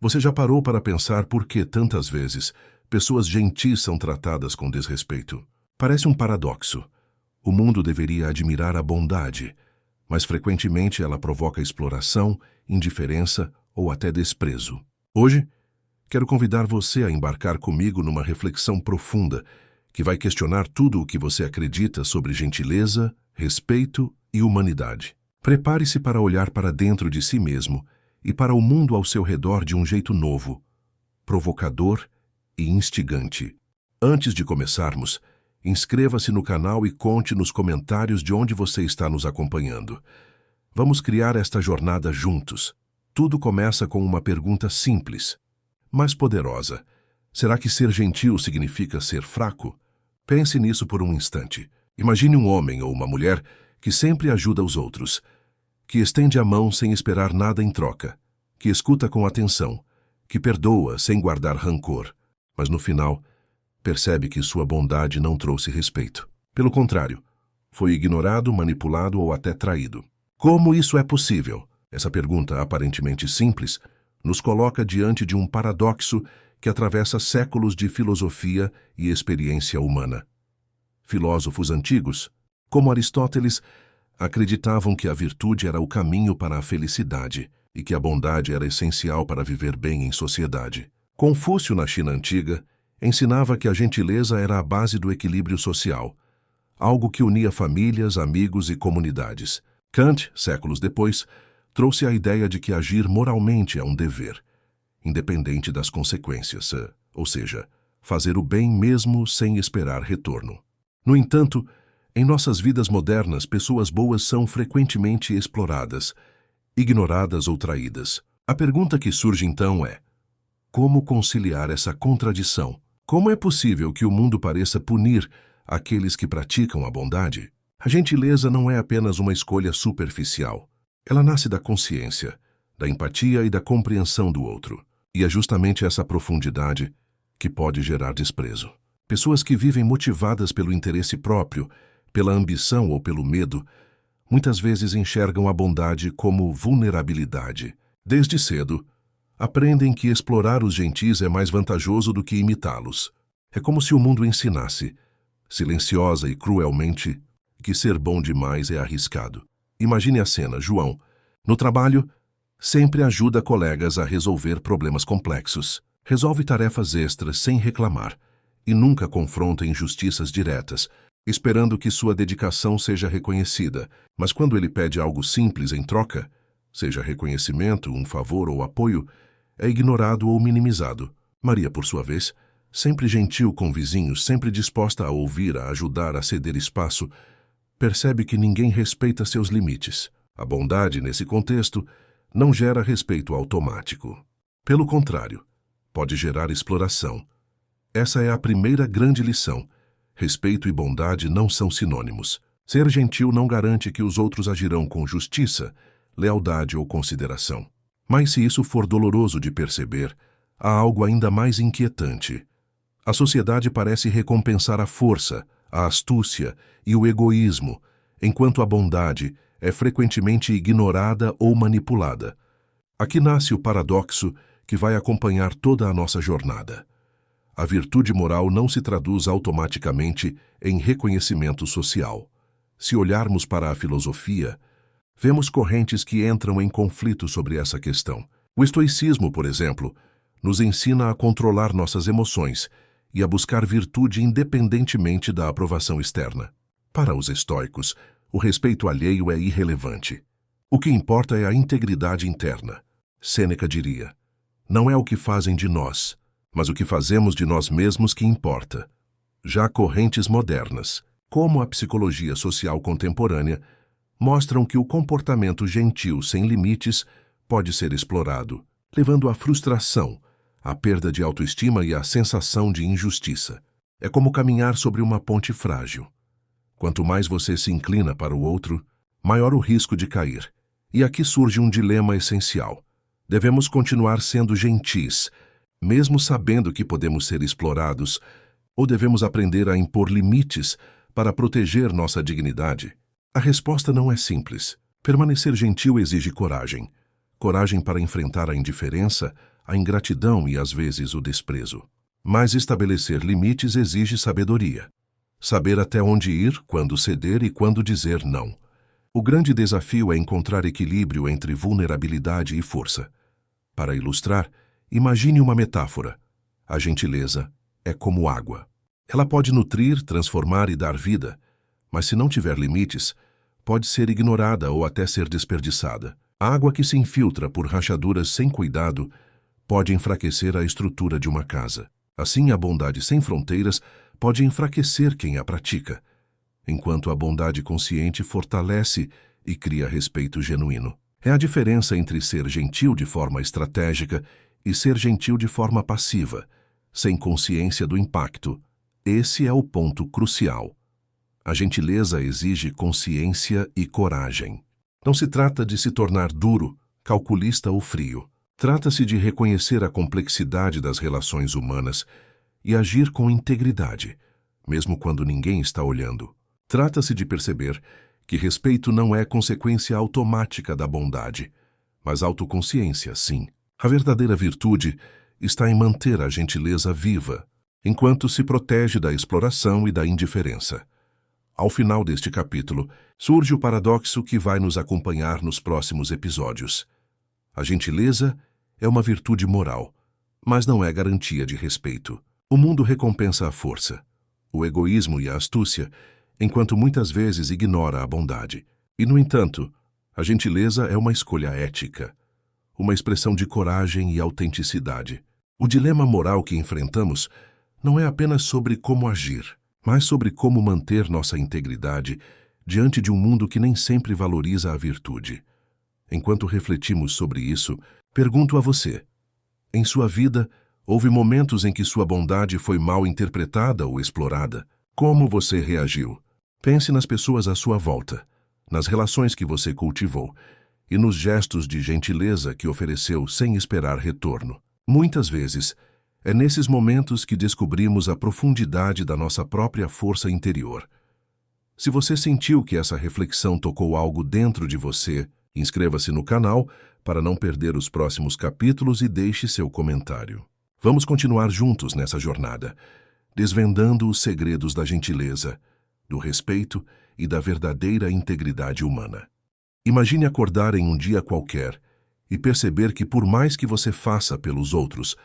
Você já parou para pensar por que, tantas vezes, pessoas gentis são tratadas com desrespeito? Parece um paradoxo. O mundo deveria admirar a bondade, mas frequentemente ela provoca exploração, indiferença ou até desprezo. Hoje, quero convidar você a embarcar comigo numa reflexão profunda que vai questionar tudo o que você acredita sobre gentileza, respeito e humanidade. Prepare-se para olhar para dentro de si mesmo e para o mundo ao seu redor de um jeito novo, provocador e instigante. Antes de começarmos, inscreva-se no canal e conte nos comentários de onde você está nos acompanhando. Vamos criar esta jornada juntos. Tudo começa com uma pergunta simples, mas poderosa. Será que ser gentil significa ser fraco? Pense nisso por um instante. Imagine um homem ou uma mulher que sempre ajuda os outros, que estende a mão sem esperar nada em troca, que escuta com atenção, que perdoa sem guardar rancor, mas no final percebe que sua bondade não trouxe respeito. Pelo contrário, foi ignorado, manipulado ou até traído. Como isso é possível? Essa pergunta aparentemente simples nos coloca diante de um paradoxo que atravessa séculos de filosofia e experiência humana. Filósofos antigos, como Aristóteles, acreditavam que a virtude era o caminho para a felicidade e que a bondade era essencial para viver bem em sociedade. Confúcio, na China antiga, ensinava que a gentileza era a base do equilíbrio social, algo que unia famílias, amigos e comunidades. Kant, séculos depois, trouxe a ideia de que agir moralmente é um dever, independente das consequências, ou seja, fazer o bem mesmo sem esperar retorno. No entanto, em nossas vidas modernas, pessoas boas são frequentemente exploradas, ignoradas ou traídas. A pergunta que surge então é: como conciliar essa contradição? Como é possível que o mundo pareça punir aqueles que praticam a bondade? A gentileza não é apenas uma escolha superficial. Ela nasce da consciência, da empatia e da compreensão do outro. E é justamente essa profundidade que pode gerar desprezo. Pessoas que vivem motivadas pelo interesse próprio, pela ambição ou pelo medo, muitas vezes enxergam a bondade como vulnerabilidade. Desde cedo, aprendem que explorar os gentis é mais vantajoso do que imitá-los. É como se o mundo ensinasse, silenciosa e cruelmente, que ser bom demais é arriscado. Imagine a cena: João, no trabalho, sempre ajuda colegas a resolver problemas complexos. Resolve tarefas extras sem reclamar e nunca confronta injustiças diretas, esperando que sua dedicação seja reconhecida. Mas quando ele pede algo simples em troca, seja reconhecimento, um favor ou apoio, é ignorado ou minimizado. Maria, por sua vez, sempre gentil com vizinhos, sempre disposta a ouvir, a ajudar, a ceder espaço, percebe que ninguém respeita seus limites. A bondade, nesse contexto, não gera respeito automático. Pelo contrário, pode gerar exploração. Essa é a primeira grande lição. Respeito e bondade não são sinônimos. Ser gentil não garante que os outros agirão com justiça, lealdade ou consideração. Mas se isso for doloroso de perceber, há algo ainda mais inquietante. A sociedade parece recompensar a força, a astúcia e o egoísmo, enquanto a bondade é frequentemente ignorada ou manipulada. Aqui nasce o paradoxo que vai acompanhar toda a nossa jornada. A virtude moral não se traduz automaticamente em reconhecimento social. Se olharmos para a filosofia, vemos correntes que entram em conflito sobre essa questão. O estoicismo, por exemplo, nos ensina a controlar nossas emoções e a buscar virtude independentemente da aprovação externa. Para os estoicos, o respeito alheio é irrelevante. O que importa é a integridade interna. Sêneca diria: não é o que fazem de nós, mas o que fazemos de nós mesmos que importa. Já correntes modernas, como a psicologia social contemporânea, mostram que o comportamento gentil sem limites pode ser explorado, levando à frustração, à perda de autoestima e à sensação de injustiça. É como caminhar sobre uma ponte frágil. Quanto mais você se inclina para o outro, maior o risco de cair. E aqui surge um dilema essencial. Devemos continuar sendo gentis, mesmo sabendo que podemos ser explorados, ou devemos aprender a impor limites para proteger nossa dignidade? A resposta não é simples. Permanecer gentil exige coragem. Coragem para enfrentar a indiferença, a ingratidão e, às vezes, o desprezo. Mas estabelecer limites exige sabedoria. Saber até onde ir, quando ceder e quando dizer não. O grande desafio é encontrar equilíbrio entre vulnerabilidade e força. Para ilustrar, imagine uma metáfora. A gentileza é como água. Ela pode nutrir, transformar e dar vida, mas se não tiver limites, pode ser ignorada ou até ser desperdiçada. A água que se infiltra por rachaduras sem cuidado pode enfraquecer a estrutura de uma casa. Assim, a bondade sem fronteiras pode enfraquecer quem a pratica, enquanto a bondade consciente fortalece e cria respeito genuíno. É a diferença entre ser gentil de forma estratégica e ser gentil de forma passiva, sem consciência do impacto. Esse é o ponto crucial. A gentileza exige consciência e coragem. Não se trata de se tornar duro, calculista ou frio. Trata-se de reconhecer a complexidade das relações humanas e agir com integridade, mesmo quando ninguém está olhando. Trata-se de perceber que respeito não é consequência automática da bondade, mas autoconsciência, sim. A verdadeira virtude está em manter a gentileza viva, enquanto se protege da exploração e da indiferença. Ao final deste capítulo, surge o paradoxo que vai nos acompanhar nos próximos episódios. A gentileza é uma virtude moral, mas não é garantia de respeito. O mundo recompensa a força, o egoísmo e a astúcia, enquanto muitas vezes ignora a bondade. E, no entanto, a gentileza é uma escolha ética, uma expressão de coragem e autenticidade. O dilema moral que enfrentamos não é apenas sobre como agir, mas sobre como manter nossa integridade diante de um mundo que nem sempre valoriza a virtude. Enquanto refletimos sobre isso, pergunto a você: em sua vida, houve momentos em que sua bondade foi mal interpretada ou explorada? Como você reagiu? Pense nas pessoas à sua volta, nas relações que você cultivou e nos gestos de gentileza que ofereceu sem esperar retorno. Muitas vezes, é nesses momentos que descobrimos a profundidade da nossa própria força interior. Se você sentiu que essa reflexão tocou algo dentro de você, inscreva-se no canal para não perder os próximos capítulos e deixe seu comentário. Vamos continuar juntos nessa jornada, desvendando os segredos da gentileza, do respeito e da verdadeira integridade humana. Imagine acordar em um dia qualquer e perceber que, por mais que você faça pelos outros,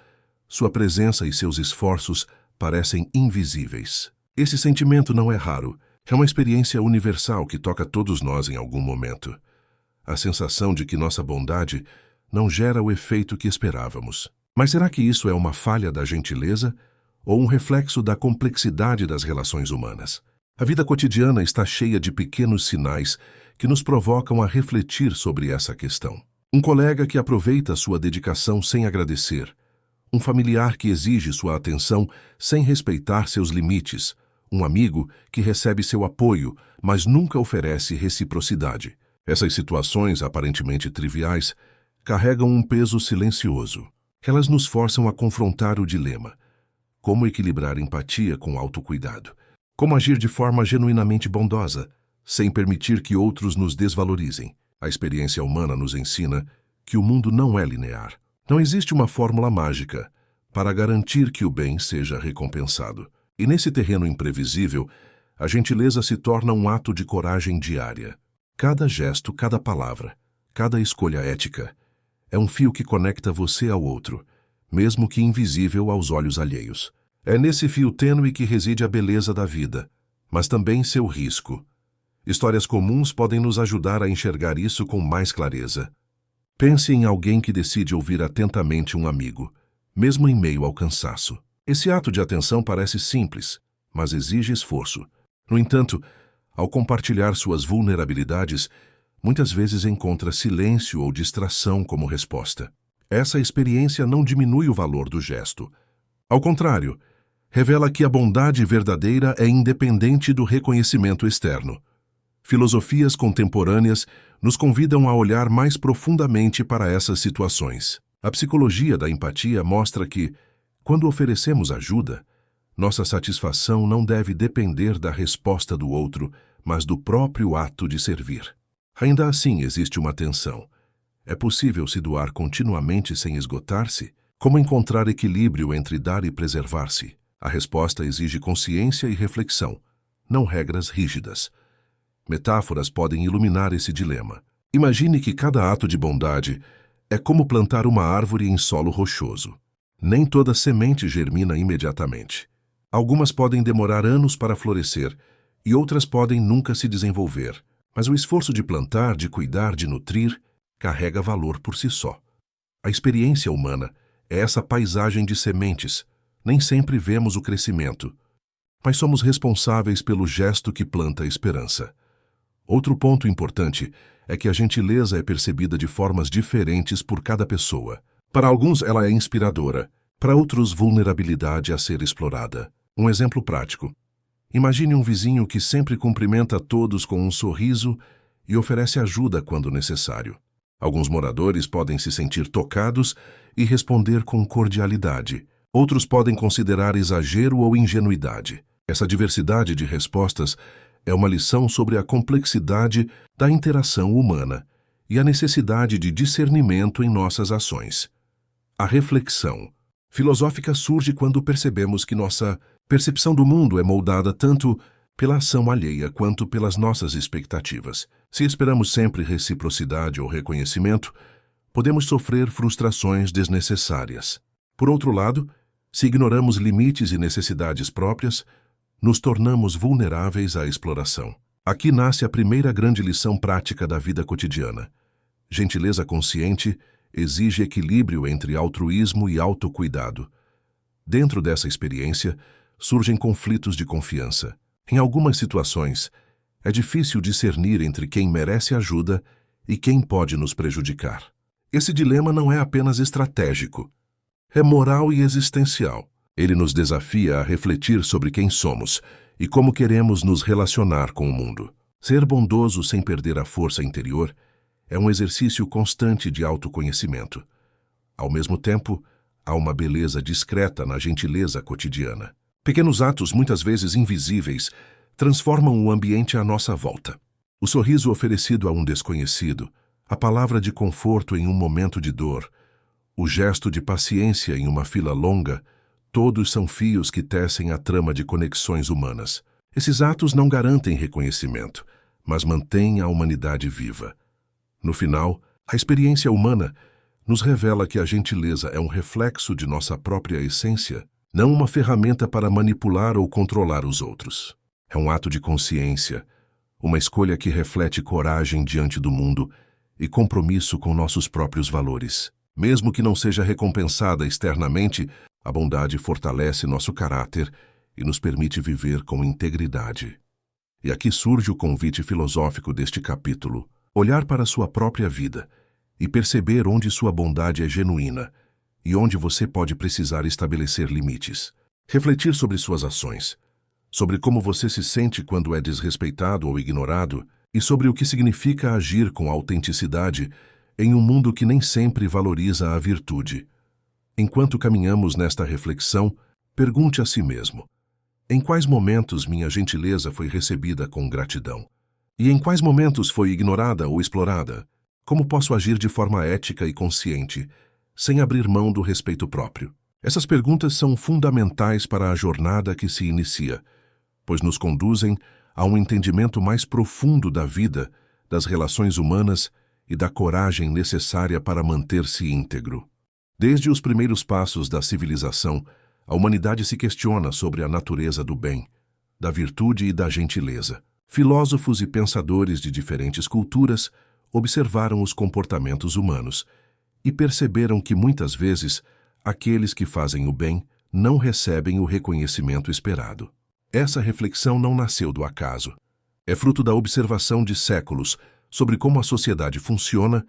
sua presença e seus esforços parecem invisíveis. Esse sentimento não é raro, é uma experiência universal que toca todos nós em algum momento. A sensação de que nossa bondade não gera o efeito que esperávamos. Mas será que isso é uma falha da gentileza ou um reflexo da complexidade das relações humanas? A vida cotidiana está cheia de pequenos sinais que nos provocam a refletir sobre essa questão. Um colega que aproveita sua dedicação sem agradecer, um familiar que exige sua atenção sem respeitar seus limites, um amigo que recebe seu apoio, mas nunca oferece reciprocidade. Essas situações, aparentemente triviais, carregam um peso silencioso. Elas nos forçam a confrontar o dilema: como equilibrar empatia com autocuidado? Como agir de forma genuinamente bondosa, sem permitir que outros nos desvalorizem? A experiência humana nos ensina que o mundo não é linear. Não existe uma fórmula mágica para garantir que o bem seja recompensado. E nesse terreno imprevisível, a gentileza se torna um ato de coragem diária. Cada gesto, cada palavra, cada escolha ética é um fio que conecta você ao outro, mesmo que invisível aos olhos alheios. É nesse fio tênue que reside a beleza da vida, mas também seu risco. Histórias comuns podem nos ajudar a enxergar isso com mais clareza. Pense em alguém que decide ouvir atentamente um amigo, mesmo em meio ao cansaço. Esse ato de atenção parece simples, mas exige esforço. No entanto, ao compartilhar suas vulnerabilidades, muitas vezes encontra silêncio ou distração como resposta. Essa experiência não diminui o valor do gesto. Ao contrário, revela que a bondade verdadeira é independente do reconhecimento externo. Filosofias contemporâneas nos convidam a olhar mais profundamente para essas situações. A psicologia da empatia mostra que, quando oferecemos ajuda, nossa satisfação não deve depender da resposta do outro, mas do próprio ato de servir. Ainda assim, existe uma tensão. É possível se doar continuamente sem esgotar-se? Como encontrar equilíbrio entre dar e preservar-se? A resposta exige consciência e reflexão, não regras rígidas. Metáforas podem iluminar esse dilema. Imagine que cada ato de bondade é como plantar uma árvore em solo rochoso. Nem toda semente germina imediatamente. Algumas podem demorar anos para florescer e outras podem nunca se desenvolver. Mas o esforço de plantar, de cuidar, de nutrir, carrega valor por si só. A experiência humana é essa paisagem de sementes. Nem sempre vemos o crescimento, mas somos responsáveis pelo gesto que planta a esperança. Outro ponto importante é que a gentileza é percebida de formas diferentes por cada pessoa. Para alguns ela é inspiradora, para outros vulnerabilidade a ser explorada. Um exemplo prático. Imagine um vizinho que sempre cumprimenta todos com um sorriso e oferece ajuda quando necessário. Alguns moradores podem se sentir tocados e responder com cordialidade. Outros podem considerar exagero ou ingenuidade. Essa diversidade de respostas é uma lição sobre a complexidade da interação humana e a necessidade de discernimento em nossas ações. A reflexão filosófica surge quando percebemos que nossa percepção do mundo é moldada tanto pela ação alheia quanto pelas nossas expectativas. Se esperamos sempre reciprocidade ou reconhecimento, podemos sofrer frustrações desnecessárias. Por outro lado, se ignoramos limites e necessidades próprias, nos tornamos vulneráveis à exploração. Aqui nasce a primeira grande lição prática da vida cotidiana. Gentileza consciente exige equilíbrio entre altruísmo e autocuidado. Dentro dessa experiência, surgem conflitos de confiança. Em algumas situações, é difícil discernir entre quem merece ajuda e quem pode nos prejudicar. Esse dilema não é apenas estratégico, é moral e existencial. Ele nos desafia a refletir sobre quem somos e como queremos nos relacionar com o mundo. Ser bondoso sem perder a força interior é um exercício constante de autoconhecimento. Ao mesmo tempo, há uma beleza discreta na gentileza cotidiana. Pequenos atos, muitas vezes invisíveis, transformam o ambiente à nossa volta. O sorriso oferecido a um desconhecido, a palavra de conforto em um momento de dor, o gesto de paciência em uma fila longa, todos são fios que tecem a trama de conexões humanas. Esses atos não garantem reconhecimento, mas mantêm a humanidade viva. No final, a experiência humana nos revela que a gentileza é um reflexo de nossa própria essência, não uma ferramenta para manipular ou controlar os outros. É um ato de consciência, uma escolha que reflete coragem diante do mundo e compromisso com nossos próprios valores. Mesmo que não seja recompensada externamente, a bondade fortalece nosso caráter e nos permite viver com integridade. E aqui surge o convite filosófico deste capítulo: olhar para sua própria vida e perceber onde sua bondade é genuína e onde você pode precisar estabelecer limites. Refletir sobre suas ações, sobre como você se sente quando é desrespeitado ou ignorado e sobre o que significa agir com autenticidade em um mundo que nem sempre valoriza a virtude. Enquanto caminhamos nesta reflexão, pergunte a si mesmo: em quais momentos minha gentileza foi recebida com gratidão? E em quais momentos foi ignorada ou explorada? Como posso agir de forma ética e consciente, sem abrir mão do respeito próprio? Essas perguntas são fundamentais para a jornada que se inicia, pois nos conduzem a um entendimento mais profundo da vida, das relações humanas e da coragem necessária para manter-se íntegro. Desde os primeiros passos da civilização, a humanidade se questiona sobre a natureza do bem, da virtude e da gentileza. Filósofos e pensadores de diferentes culturas observaram os comportamentos humanos e perceberam que muitas vezes aqueles que fazem o bem não recebem o reconhecimento esperado. Essa reflexão não nasceu do acaso. É fruto da observação de séculos sobre como a sociedade funciona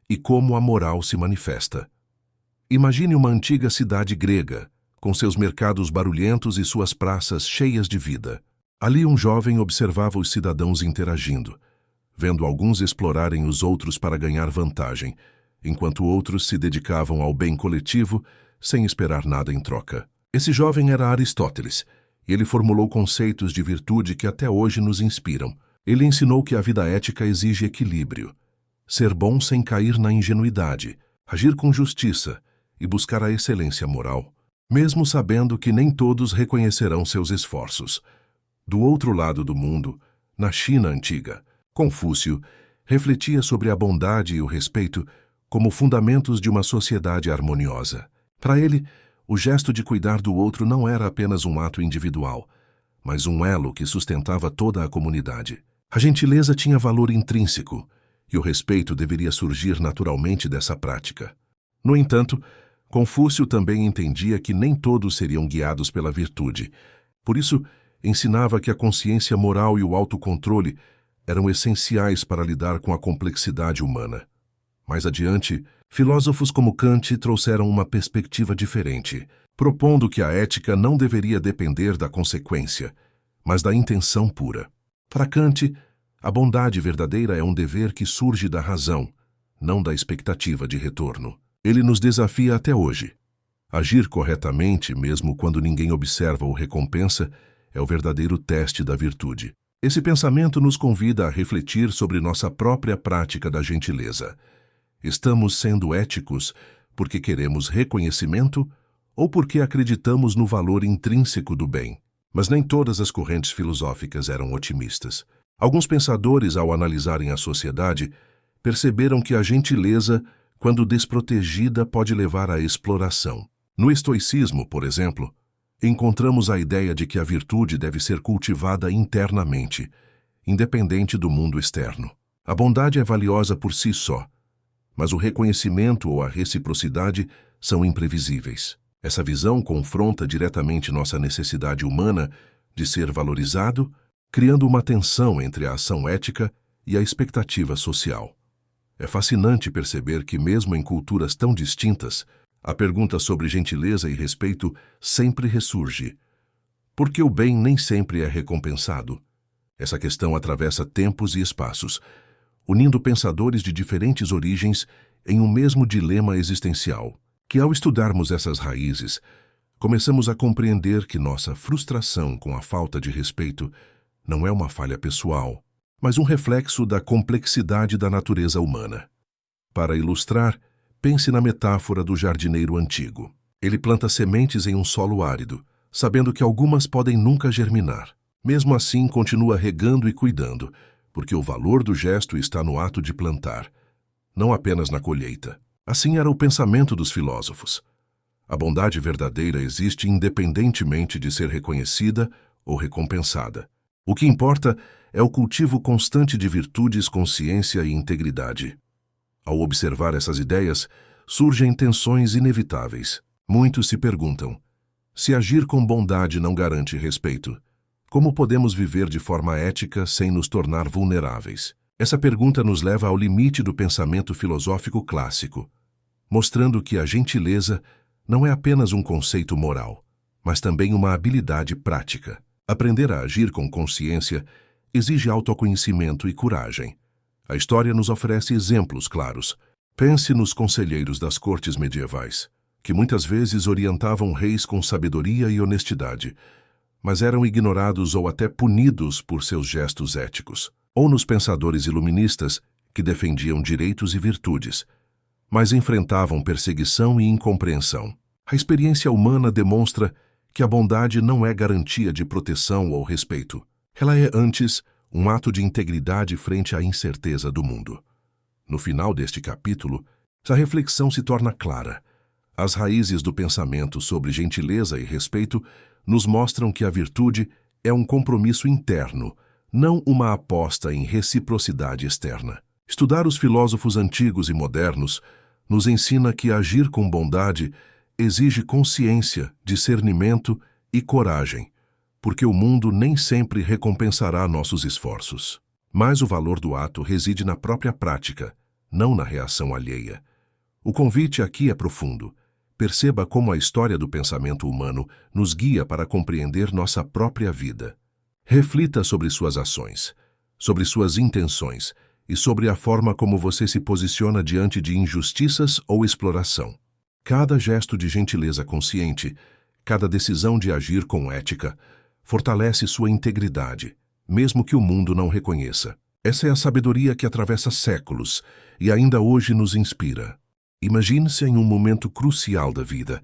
e como a moral se manifesta. Imagine uma antiga cidade grega, com seus mercados barulhentos e suas praças cheias de vida. Ali um jovem observava os cidadãos interagindo, vendo alguns explorarem os outros para ganhar vantagem, enquanto outros se dedicavam ao bem coletivo sem esperar nada em troca. Esse jovem era Aristóteles, e ele formulou conceitos de virtude que até hoje nos inspiram. Ele ensinou que a vida ética exige equilíbrio, ser bom sem cair na ingenuidade, agir com justiça e buscar a excelência moral, mesmo sabendo que nem todos reconhecerão seus esforços. Do outro lado do mundo, na China antiga, Confúcio refletia sobre a bondade e o respeito como fundamentos de uma sociedade harmoniosa. Para ele, o gesto de cuidar do outro não era apenas um ato individual, mas um elo que sustentava toda a comunidade. A gentileza tinha valor intrínseco, e o respeito deveria surgir naturalmente dessa prática. No entanto, Confúcio também entendia que nem todos seriam guiados pela virtude. Por isso, ensinava que a consciência moral e o autocontrole eram essenciais para lidar com a complexidade humana. Mais adiante, filósofos como Kant trouxeram uma perspectiva diferente, propondo que a ética não deveria depender da consequência, mas da intenção pura. Para Kant, a bondade verdadeira é um dever que surge da razão, não da expectativa de retorno. Ele nos desafia até hoje. Agir corretamente, mesmo quando ninguém observa ou recompensa, é o verdadeiro teste da virtude. Esse pensamento nos convida a refletir sobre nossa própria prática da gentileza. Estamos sendo éticos porque queremos reconhecimento ou porque acreditamos no valor intrínseco do bem? Mas nem todas as correntes filosóficas eram otimistas. Alguns pensadores, ao analisarem a sociedade, perceberam que a gentileza, quando desprotegida, pode levar à exploração. No estoicismo, por exemplo, encontramos a ideia de que a virtude deve ser cultivada internamente, independente do mundo externo. A bondade é valiosa por si só, mas o reconhecimento ou a reciprocidade são imprevisíveis. Essa visão confronta diretamente nossa necessidade humana de ser valorizado, criando uma tensão entre a ação ética e a expectativa social. É fascinante perceber que, mesmo em culturas tão distintas, a pergunta sobre gentileza e respeito sempre ressurge. Por que o bem nem sempre é recompensado? Essa questão atravessa tempos e espaços, unindo pensadores de diferentes origens em um mesmo dilema existencial, que ao estudarmos essas raízes, começamos a compreender que nossa frustração com a falta de respeito não é uma falha pessoal, mas um reflexo da complexidade da natureza humana. Para ilustrar, pense na metáfora do jardineiro antigo. Ele planta sementes em um solo árido, sabendo que algumas podem nunca germinar. Mesmo assim, continua regando e cuidando, porque o valor do gesto está no ato de plantar, não apenas na colheita. Assim era o pensamento dos filósofos. A bondade verdadeira existe independentemente de ser reconhecida ou recompensada. O que importa é o cultivo constante de virtudes, consciência e integridade. Ao observar essas ideias, surgem tensões inevitáveis. Muitos se perguntam: se agir com bondade não garante respeito, como podemos viver de forma ética sem nos tornar vulneráveis? Essa pergunta nos leva ao limite do pensamento filosófico clássico, mostrando que a gentileza não é apenas um conceito moral, mas também uma habilidade prática. Aprender a agir com consciência exige autoconhecimento e coragem. A história nos oferece exemplos claros. Pense nos conselheiros das cortes medievais, que muitas vezes orientavam reis com sabedoria e honestidade, mas eram ignorados ou até punidos por seus gestos éticos. Ou nos pensadores iluministas, que defendiam direitos e virtudes, mas enfrentavam perseguição e incompreensão. A experiência humana demonstra que a bondade não é garantia de proteção ou respeito. Ela é, antes, um ato de integridade frente à incerteza do mundo. No final deste capítulo, a reflexão se torna clara. As raízes do pensamento sobre gentileza e respeito nos mostram que a virtude é um compromisso interno, não uma aposta em reciprocidade externa. Estudar os filósofos antigos e modernos nos ensina que agir com bondade exige consciência, discernimento e coragem, porque o mundo nem sempre recompensará nossos esforços. Mas o valor do ato reside na própria prática, não na reação alheia. O convite aqui é profundo. Perceba como a história do pensamento humano nos guia para compreender nossa própria vida. Reflita sobre suas ações, sobre suas intenções e sobre a forma como você se posiciona diante de injustiças ou exploração. Cada gesto de gentileza consciente, cada decisão de agir com ética, fortalece sua integridade, mesmo que o mundo não reconheça. Essa é a sabedoria que atravessa séculos e ainda hoje nos inspira. Imagine-se em um momento crucial da vida,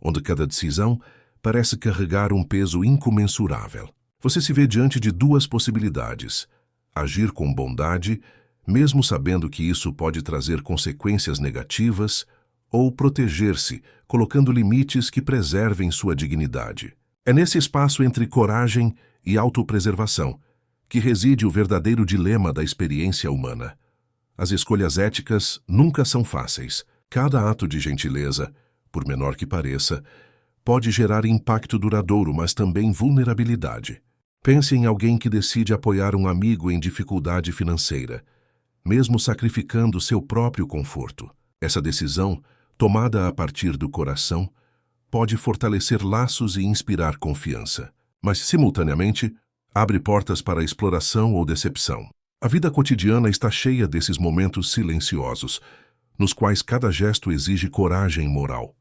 onde cada decisão parece carregar um peso incomensurável. Você se vê diante de duas possibilidades: agir com bondade, mesmo sabendo que isso pode trazer consequências negativas, ou proteger-se, colocando limites que preservem sua dignidade. É nesse espaço entre coragem e autopreservação que reside o verdadeiro dilema da experiência humana. As escolhas éticas nunca são fáceis. Cada ato de gentileza, por menor que pareça, pode gerar impacto duradouro, mas também vulnerabilidade. Pense em alguém que decide apoiar um amigo em dificuldade financeira, mesmo sacrificando seu próprio conforto. Essa decisão, tomada a partir do coração, pode fortalecer laços e inspirar confiança, mas, simultaneamente, abre portas para exploração ou decepção. A vida cotidiana está cheia desses momentos silenciosos, nos quais cada gesto exige coragem moral.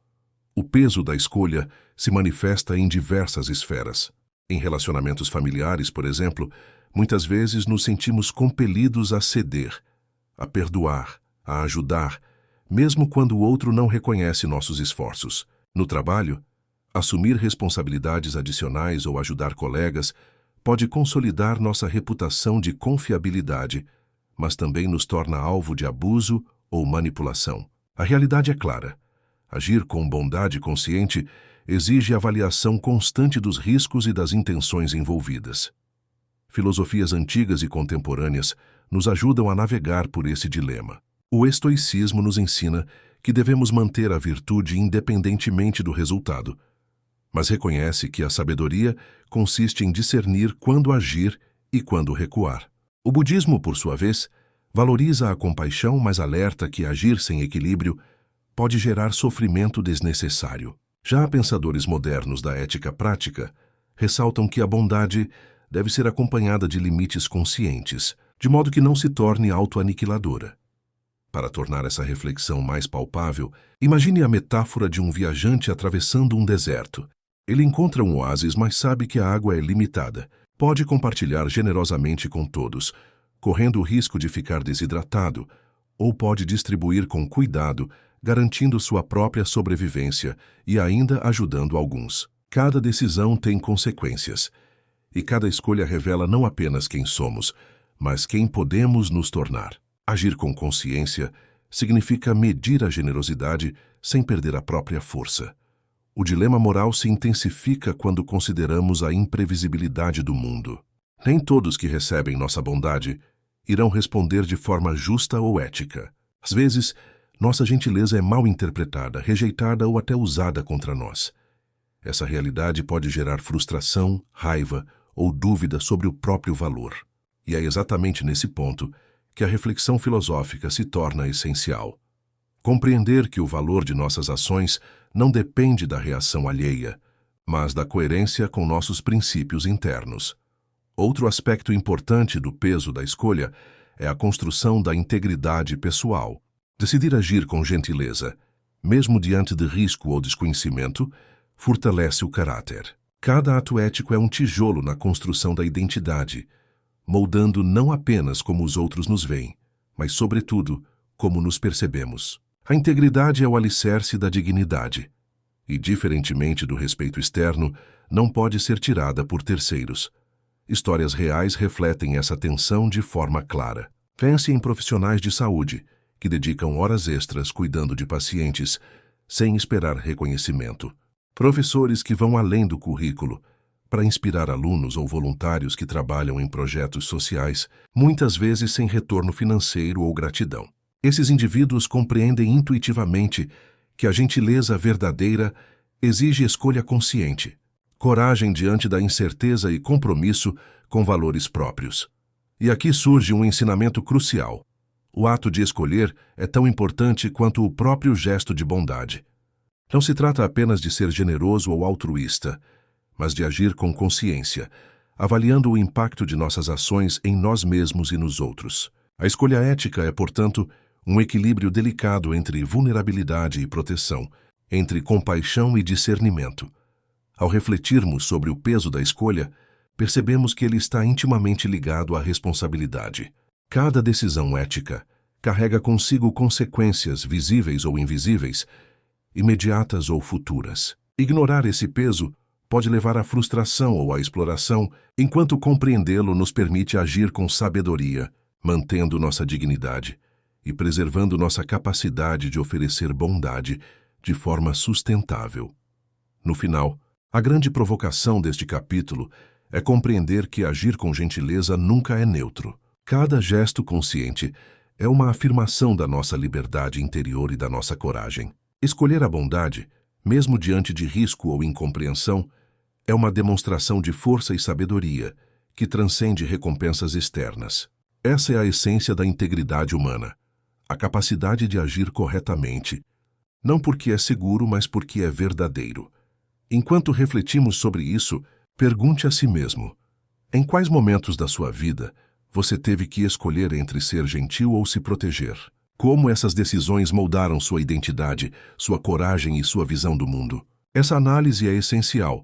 O peso da escolha se manifesta em diversas esferas. Em relacionamentos familiares, por exemplo, muitas vezes nos sentimos compelidos a ceder, a perdoar, a ajudar, mesmo quando o outro não reconhece nossos esforços. No trabalho, assumir responsabilidades adicionais ou ajudar colegas pode consolidar nossa reputação de confiabilidade, mas também nos torna alvo de abuso ou manipulação. A realidade é clara. Agir com bondade consciente exige avaliação constante dos riscos e das intenções envolvidas. Filosofias antigas e contemporâneas nos ajudam a navegar por esse dilema. O estoicismo nos ensina que devemos manter a virtude independentemente do resultado, mas reconhece que a sabedoria consiste em discernir quando agir e quando recuar. O budismo, por sua vez, valoriza a compaixão, mas alerta que agir sem equilíbrio pode gerar sofrimento desnecessário. Já pensadores modernos da ética prática ressaltam que a bondade deve ser acompanhada de limites conscientes, de modo que não se torne autoaniquiladora. Para tornar essa reflexão mais palpável, imagine a metáfora de um viajante atravessando um deserto. Ele encontra um oásis, mas sabe que a água é limitada. Pode compartilhar generosamente com todos, correndo o risco de ficar desidratado, ou pode distribuir com cuidado, garantindo sua própria sobrevivência e ainda ajudando alguns. Cada decisão tem consequências, e cada escolha revela não apenas quem somos, mas quem podemos nos tornar. Agir com consciência significa medir a generosidade sem perder a própria força. O dilema moral se intensifica quando consideramos a imprevisibilidade do mundo. Nem todos que recebem nossa bondade irão responder de forma justa ou ética. Às vezes, nossa gentileza é mal interpretada, rejeitada ou até usada contra nós. Essa realidade pode gerar frustração, raiva ou dúvida sobre o próprio valor. E é exatamente nesse ponto que a reflexão filosófica se torna essencial. Compreender que o valor de nossas ações não depende da reação alheia, mas da coerência com nossos princípios internos. Outro aspecto importante do peso da escolha é a construção da integridade pessoal. Decidir agir com gentileza, mesmo diante de risco ou desconhecimento, fortalece o caráter. Cada ato ético é um tijolo na construção da identidade, moldando não apenas como os outros nos veem, mas, sobretudo, como nos percebemos. A integridade é o alicerce da dignidade, e, diferentemente do respeito externo, não pode ser tirada por terceiros. Histórias reais refletem essa tensão de forma clara. Pense em profissionais de saúde, que dedicam horas extras cuidando de pacientes, sem esperar reconhecimento. Professores que vão além do currículo, para inspirar alunos ou voluntários que trabalham em projetos sociais, muitas vezes sem retorno financeiro ou gratidão. Esses indivíduos compreendem intuitivamente que a gentileza verdadeira exige escolha consciente, coragem diante da incerteza e compromisso com valores próprios. E aqui surge um ensinamento crucial. O ato de escolher é tão importante quanto o próprio gesto de bondade. Não se trata apenas de ser generoso ou altruísta, mas de agir com consciência, avaliando o impacto de nossas ações em nós mesmos e nos outros. A escolha ética é, portanto, um equilíbrio delicado entre vulnerabilidade e proteção, entre compaixão e discernimento. Ao refletirmos sobre o peso da escolha, percebemos que ele está intimamente ligado à responsabilidade. Cada decisão ética, carrega consigo consequências visíveis ou invisíveis, imediatas ou futuras. Ignorar esse peso pode levar à frustração ou à exploração, enquanto compreendê-lo nos permite agir com sabedoria, mantendo nossa dignidade e preservando nossa capacidade de oferecer bondade de forma sustentável. No final, a grande provocação deste capítulo é compreender que agir com gentileza nunca é neutro. Cada gesto consciente é uma afirmação da nossa liberdade interior e da nossa coragem. Escolher a bondade, mesmo diante de risco ou incompreensão, é uma demonstração de força e sabedoria que transcende recompensas externas. Essa é a essência da integridade humana, a capacidade de agir corretamente, não porque é seguro, mas porque é verdadeiro. Enquanto refletimos sobre isso, pergunte a si mesmo: em quais momentos da sua vida você teve que escolher entre ser gentil ou se proteger? Como essas decisões moldaram sua identidade, sua coragem e sua visão do mundo? Essa análise é essencial,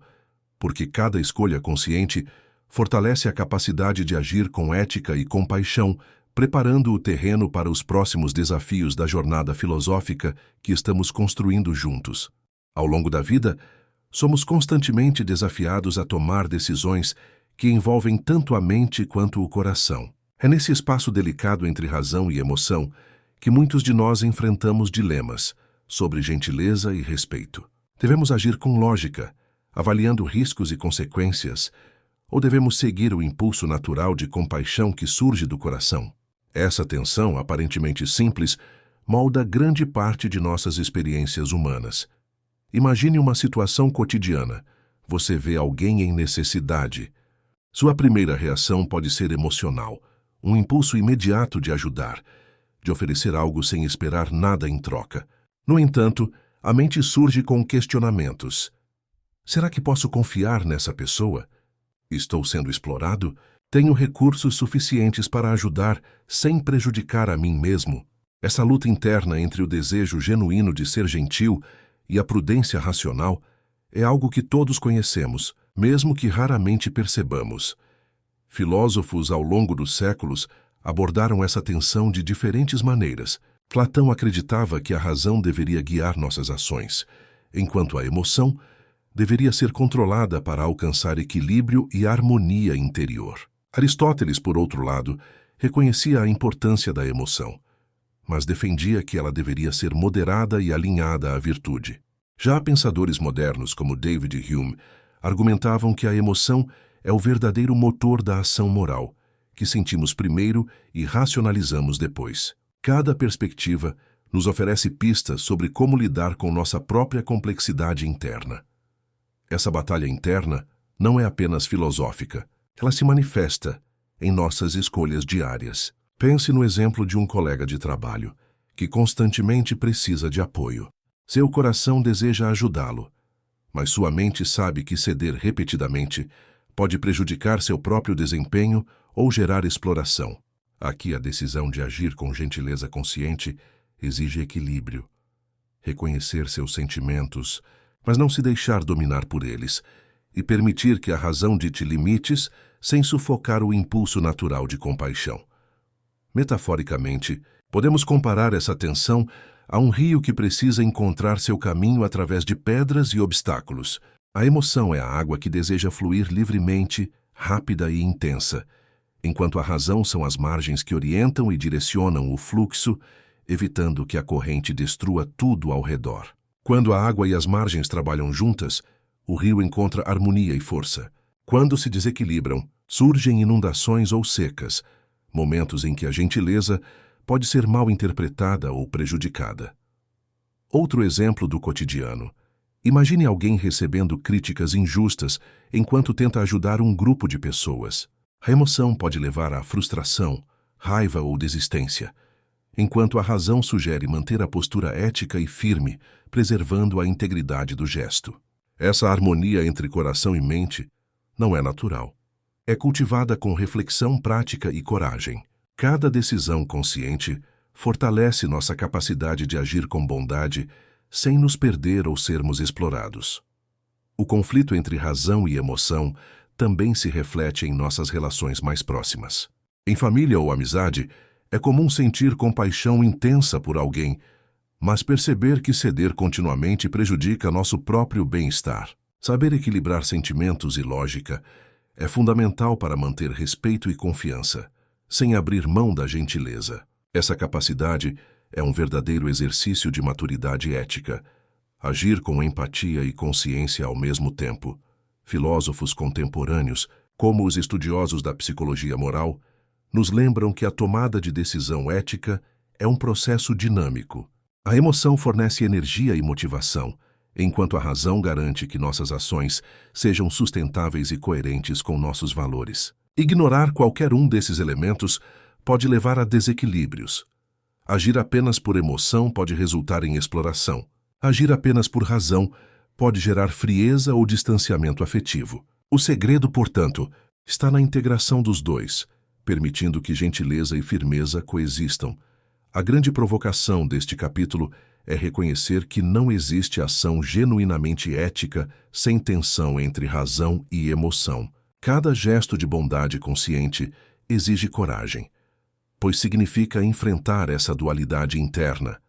porque cada escolha consciente fortalece a capacidade de agir com ética e compaixão, preparando o terreno para os próximos desafios da jornada filosófica que estamos construindo juntos. Ao longo da vida, somos constantemente desafiados a tomar decisões que envolvem tanto a mente quanto o coração. É nesse espaço delicado entre razão e emoção que muitos de nós enfrentamos dilemas sobre gentileza e respeito. Devemos agir com lógica, avaliando riscos e consequências, ou devemos seguir o impulso natural de compaixão que surge do coração? Essa tensão, aparentemente simples, molda grande parte de nossas experiências humanas. Imagine uma situação cotidiana. Você vê alguém em necessidade. Sua primeira reação pode ser emocional, um impulso imediato de ajudar, de oferecer algo sem esperar nada em troca. No entanto, a mente surge com questionamentos. Será que posso confiar nessa pessoa? Estou sendo explorado? Tenho recursos suficientes para ajudar sem prejudicar a mim mesmo? Essa luta interna entre o desejo genuíno de ser gentil e a prudência racional é algo que todos conhecemos, mesmo que raramente percebamos. Filósofos ao longo dos séculos abordaram essa tensão de diferentes maneiras. Platão acreditava que a razão deveria guiar nossas ações, enquanto a emoção deveria ser controlada para alcançar equilíbrio e harmonia interior. Aristóteles, por outro lado, reconhecia a importância da emoção, mas defendia que ela deveria ser moderada e alinhada à virtude. Já pensadores modernos como David Hume argumentavam que a emoção é o verdadeiro motor da ação moral, que sentimos primeiro e racionalizamos depois. Cada perspectiva nos oferece pistas sobre como lidar com nossa própria complexidade interna. Essa batalha interna não é apenas filosófica, ela se manifesta em nossas escolhas diárias. Pense no exemplo de um colega de trabalho, que constantemente precisa de apoio. Seu coração deseja ajudá-lo, mas sua mente sabe que ceder repetidamente pode prejudicar seu próprio desempenho ou gerar exploração. Aqui a decisão de agir com gentileza consciente exige equilíbrio. Reconhecer seus sentimentos, mas não se deixar dominar por eles, e permitir que a razão dite limites sem sufocar o impulso natural de compaixão. Metaforicamente, podemos comparar essa tensão a um rio que precisa encontrar seu caminho através de pedras e obstáculos. A emoção é a água que deseja fluir livremente, rápida e intensa, enquanto a razão são as margens que orientam e direcionam o fluxo, evitando que a corrente destrua tudo ao redor. Quando a água e as margens trabalham juntas, o rio encontra harmonia e força. Quando se desequilibram, surgem inundações ou secas, momentos em que a gentileza pode ser mal interpretada ou prejudicada. Outro exemplo do cotidiano. Imagine alguém recebendo críticas injustas enquanto tenta ajudar um grupo de pessoas. A emoção pode levar à frustração, raiva ou desistência, enquanto a razão sugere manter a postura ética e firme, preservando a integridade do gesto. Essa harmonia entre coração e mente não é natural. É cultivada com reflexão prática e coragem. Cada decisão consciente fortalece nossa capacidade de agir com bondade sem nos perder ou sermos explorados. O conflito entre razão e emoção também se reflete em nossas relações mais próximas. Em família ou amizade, É comum sentir compaixão intensa por alguém, mas perceber que ceder continuamente prejudica nosso próprio bem-estar. Saber equilibrar sentimentos e lógica é fundamental para manter respeito e confiança, sem abrir mão da gentileza. Essa capacidade é um verdadeiro exercício de maturidade ética. Agir com empatia e consciência ao mesmo tempo. Filósofos contemporâneos, como os estudiosos da psicologia moral, nos lembram que a tomada de decisão ética é um processo dinâmico. A emoção fornece energia e motivação, enquanto a razão garante que nossas ações sejam sustentáveis e coerentes com nossos valores. Ignorar qualquer um desses elementos pode levar a desequilíbrios. Agir apenas por emoção pode resultar em exploração. Agir apenas por razão pode gerar frieza ou distanciamento afetivo. O segredo, portanto, está na integração dos dois, permitindo que gentileza e firmeza coexistam. A grande provocação deste capítulo é reconhecer que não existe ação genuinamente ética sem tensão entre razão e emoção. Cada gesto de bondade consciente exige coragem, pois significa enfrentar essa dualidade interna,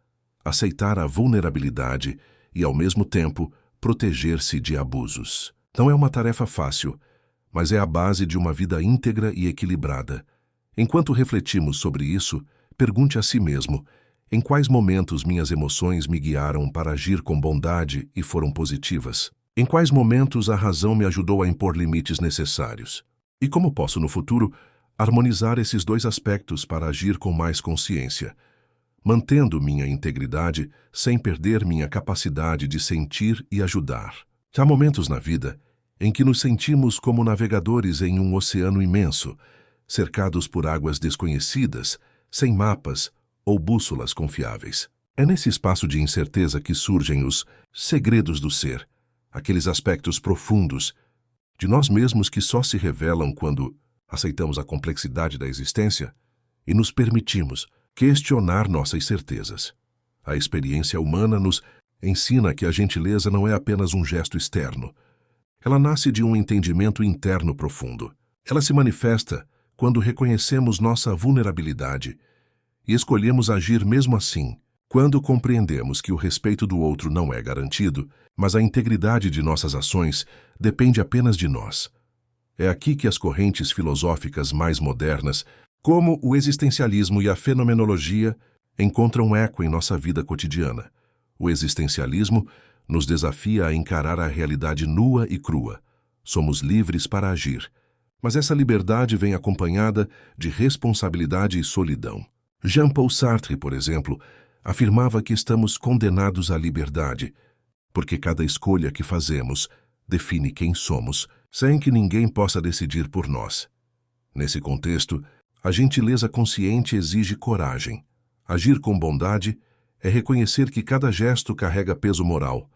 aceitar a vulnerabilidade e, ao mesmo tempo, proteger-se de abusos. Não é uma tarefa fácil, mas é a base de uma vida íntegra e equilibrada. Enquanto refletimos sobre isso, pergunte a si mesmo: em quais momentos minhas emoções me guiaram para agir com bondade e foram positivas? Em quais momentos a razão me ajudou a impor limites necessários? E como posso, no futuro, harmonizar esses dois aspectos para agir com mais consciência, mantendo minha integridade sem perder minha capacidade de sentir e ajudar? Há momentos na vida em que nos sentimos como navegadores em um oceano imenso, cercados por águas desconhecidas, sem mapas ou bússolas confiáveis. É nesse espaço de incerteza que surgem os segredos do ser, aqueles aspectos profundos de nós mesmos que só se revelam quando aceitamos a complexidade da existência e nos permitimos questionar nossas certezas. A experiência humana nos ensina que a gentileza não é apenas um gesto externo. Ela nasce de um entendimento interno profundo. Ela se manifesta quando reconhecemos nossa vulnerabilidade e escolhemos agir mesmo assim, quando compreendemos que o respeito do outro não é garantido, mas a integridade de nossas ações depende apenas de nós. É aqui que as correntes filosóficas mais modernas, como o existencialismo e a fenomenologia, encontram eco em nossa vida cotidiana. O existencialismo nos desafia a encarar a realidade nua e crua. Somos livres para agir, mas essa liberdade vem acompanhada de responsabilidade e solidão. Jean-Paul Sartre, por exemplo, afirmava que estamos condenados à liberdade, porque cada escolha que fazemos define quem somos, sem que ninguém possa decidir por nós. Nesse contexto, a gentileza consciente exige coragem. Agir com bondade é reconhecer que cada gesto carrega peso moral,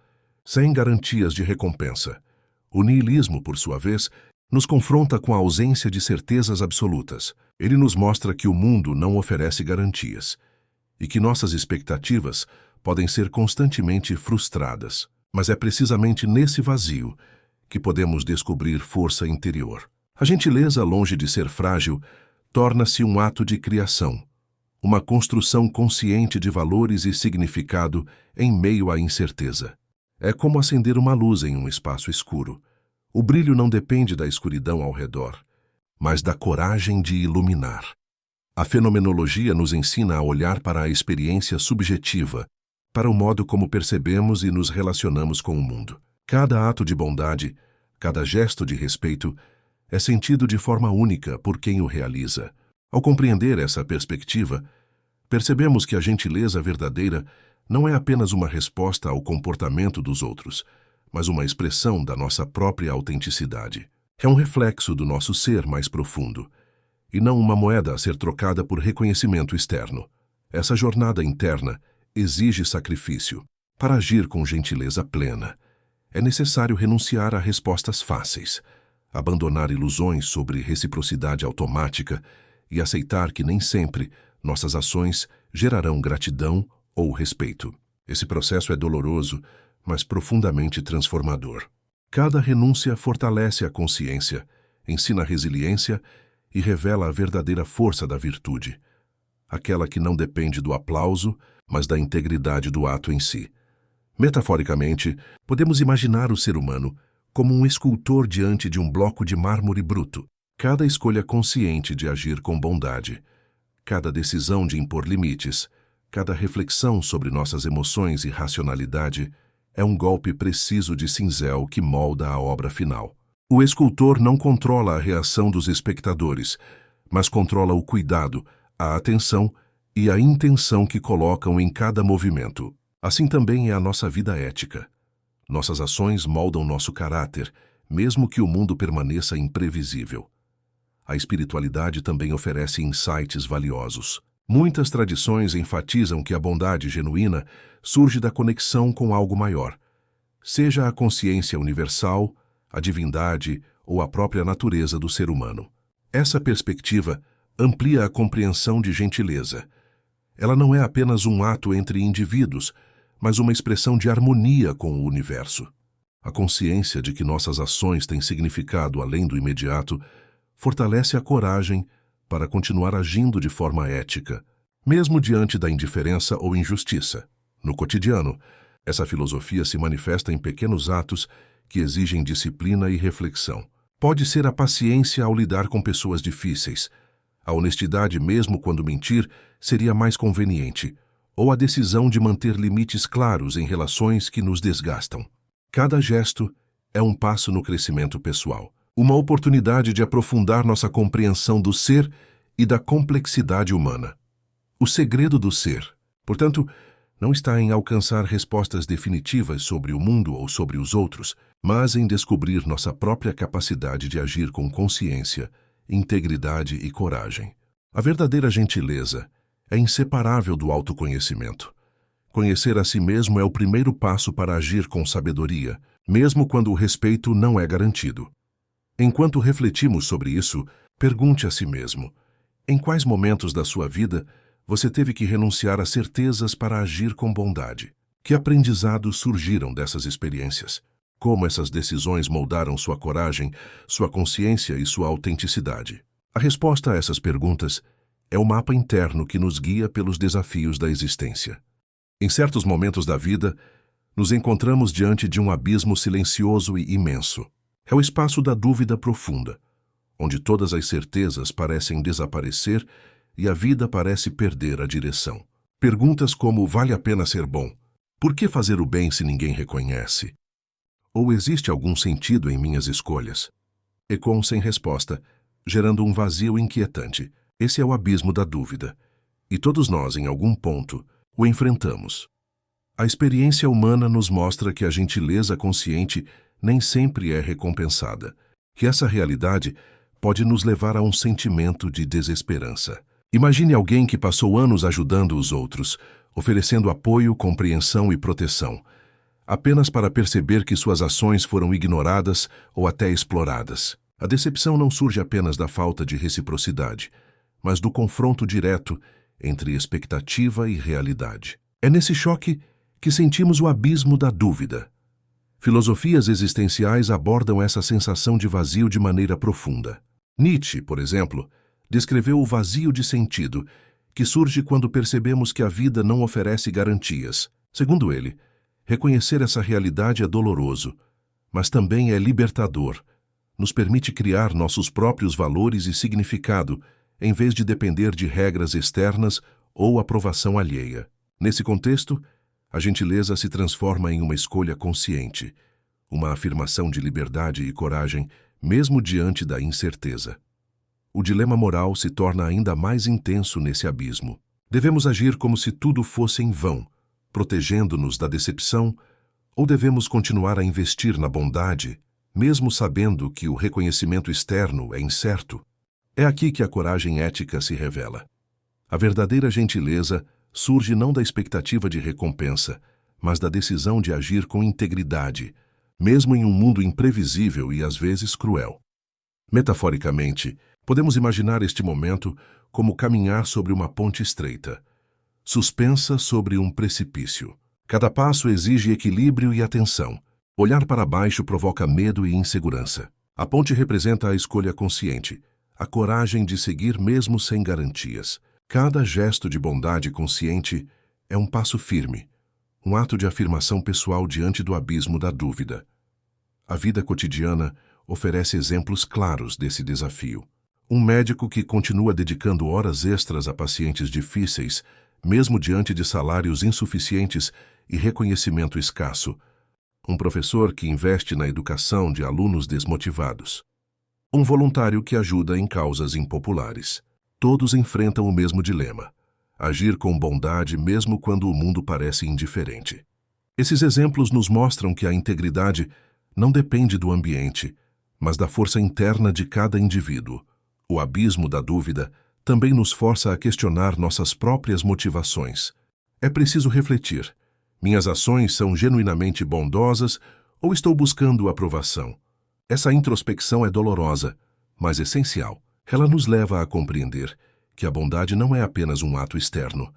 sem garantias de recompensa. O niilismo, por sua vez, nos confronta com a ausência de certezas absolutas. Ele nos mostra que o mundo não oferece garantias e que nossas expectativas podem ser constantemente frustradas. Mas é precisamente nesse vazio que podemos descobrir força interior. A gentileza, longe de ser frágil, torna-se um ato de criação, uma construção consciente de valores e significado em meio à incerteza. É como acender uma luz em um espaço escuro. O brilho não depende da escuridão ao redor, mas da coragem de iluminar. A fenomenologia nos ensina a olhar para a experiência subjetiva, para o modo como percebemos e nos relacionamos com o mundo. Cada ato de bondade, cada gesto de respeito, é sentido de forma única por quem o realiza. Ao compreender essa perspectiva, percebemos que a gentileza verdadeira não é apenas uma resposta ao comportamento dos outros, mas uma expressão da nossa própria autenticidade. É um reflexo do nosso ser mais profundo, e não uma moeda a ser trocada por reconhecimento externo. Essa jornada interna exige sacrifício. Para agir com gentileza plena, é necessário renunciar a respostas fáceis, abandonar ilusões sobre reciprocidade automática e aceitar que nem sempre nossas ações gerarão gratidão ou respeito. Esse processo é doloroso, mas profundamente transformador. Cada renúncia fortalece a consciência, ensina resiliência e revela a verdadeira força da virtude. aquela que não depende do aplauso, mas da integridade do ato em si. Metaforicamente, podemos imaginar o ser humano como um escultor diante de um bloco de mármore bruto. Cada escolha consciente de agir com bondade, cada decisão de impor limites, cada reflexão sobre nossas emoções e racionalidade é um golpe preciso de cinzel que molda a obra final. O escultor não controla a reação dos espectadores, mas controla o cuidado, a atenção e a intenção que colocam em cada movimento. Assim também é a nossa vida ética. Nossas ações moldam nosso caráter, mesmo que o mundo permaneça imprevisível. A espiritualidade também oferece insights valiosos. Muitas tradições enfatizam que a bondade genuína surge da conexão com algo maior, seja a consciência universal, a divindade ou a própria natureza do ser humano. Essa perspectiva amplia a compreensão de gentileza. Ela não é apenas um ato entre indivíduos, mas uma expressão de harmonia com o universo. A consciência de que nossas ações têm significado além do imediato fortalece a coragem para continuar agindo de forma ética, mesmo diante da indiferença ou injustiça. No cotidiano, essa filosofia se manifesta em pequenos atos que exigem disciplina e reflexão. Pode ser a paciência ao lidar com pessoas difíceis, a honestidade mesmo quando mentir seria mais conveniente, ou a decisão de manter limites claros em relações que nos desgastam. Cada gesto é um passo no crescimento pessoal, uma oportunidade de aprofundar nossa compreensão do ser e da complexidade humana. O segredo do ser, portanto, não está em alcançar respostas definitivas sobre o mundo ou sobre os outros, mas em descobrir nossa própria capacidade de agir com consciência, integridade e coragem. A verdadeira gentileza é inseparável do autoconhecimento. Conhecer a si mesmo é o primeiro passo para agir com sabedoria, mesmo quando o respeito não é garantido. Enquanto refletimos sobre isso, pergunte a si mesmo: em quais momentos da sua vida você teve que renunciar a certezas para agir com bondade? Que aprendizados surgiram dessas experiências? Como essas decisões moldaram sua coragem, sua consciência e sua autenticidade? A resposta a essas perguntas é o mapa interno que nos guia pelos desafios da existência. Em certos momentos da vida, nos encontramos diante de um abismo silencioso e imenso. É o espaço da dúvida profunda, onde todas as certezas parecem desaparecer e a vida parece perder a direção. Perguntas como: vale a pena ser bom? Por que fazer o bem se ninguém reconhece? Ou existe algum sentido em minhas escolhas? Ecoam sem resposta, gerando um vazio inquietante. Esse é o abismo da dúvida, e todos nós, em algum ponto, o enfrentamos. A experiência humana nos mostra que a gentileza consciente nem sempre é recompensada, que essa realidade pode nos levar a um sentimento de desesperança. Imagine alguém que passou anos ajudando os outros, oferecendo apoio, compreensão e proteção, apenas para perceber que suas ações foram ignoradas ou até exploradas. A decepção não surge apenas da falta de reciprocidade, mas do confronto direto entre expectativa e realidade. É nesse choque que sentimos o abismo da dúvida. Filosofias existenciais abordam essa sensação de vazio de maneira profunda. Nietzsche, por exemplo, descreveu o vazio de sentido, que surge quando percebemos que a vida não oferece garantias. Segundo ele, reconhecer essa realidade é doloroso, mas também é libertador. Nos permite criar nossos próprios valores e significado, em vez de depender de regras externas ou aprovação alheia. Nesse contexto, a gentileza se transforma em uma escolha consciente, uma afirmação de liberdade e coragem, mesmo diante da incerteza. O dilema moral se torna ainda mais intenso nesse abismo. Devemos agir como se tudo fosse em vão, protegendo-nos da decepção, ou devemos continuar a investir na bondade, mesmo sabendo que o reconhecimento externo é incerto? É aqui que a coragem ética se revela. A verdadeira gentileza surge não da expectativa de recompensa, mas da decisão de agir com integridade, mesmo em um mundo imprevisível e às vezes cruel. Metaforicamente, podemos imaginar este momento como caminhar sobre uma ponte estreita, suspensa sobre um precipício. Cada passo exige equilíbrio e atenção. Olhar para baixo provoca medo e insegurança. A ponte representa a escolha consciente, a coragem de seguir mesmo sem garantias. Cada gesto de bondade consciente é um passo firme, um ato de afirmação pessoal diante do abismo da dúvida. A vida cotidiana oferece exemplos claros desse desafio. Um médico que continua dedicando horas extras a pacientes difíceis, mesmo diante de salários insuficientes e reconhecimento escasso. Um professor que investe na educação de alunos desmotivados. Um voluntário que ajuda em causas impopulares. Todos enfrentam o mesmo dilema: agir com bondade mesmo quando o mundo parece indiferente. Esses exemplos nos mostram que a integridade não depende do ambiente, mas da força interna de cada indivíduo. O abismo da dúvida também nos força a questionar nossas próprias motivações. É preciso refletir: minhas ações são genuinamente bondosas ou estou buscando aprovação? Essa introspecção é dolorosa, mas essencial. Ela nos leva a compreender que a bondade não é apenas um ato externo,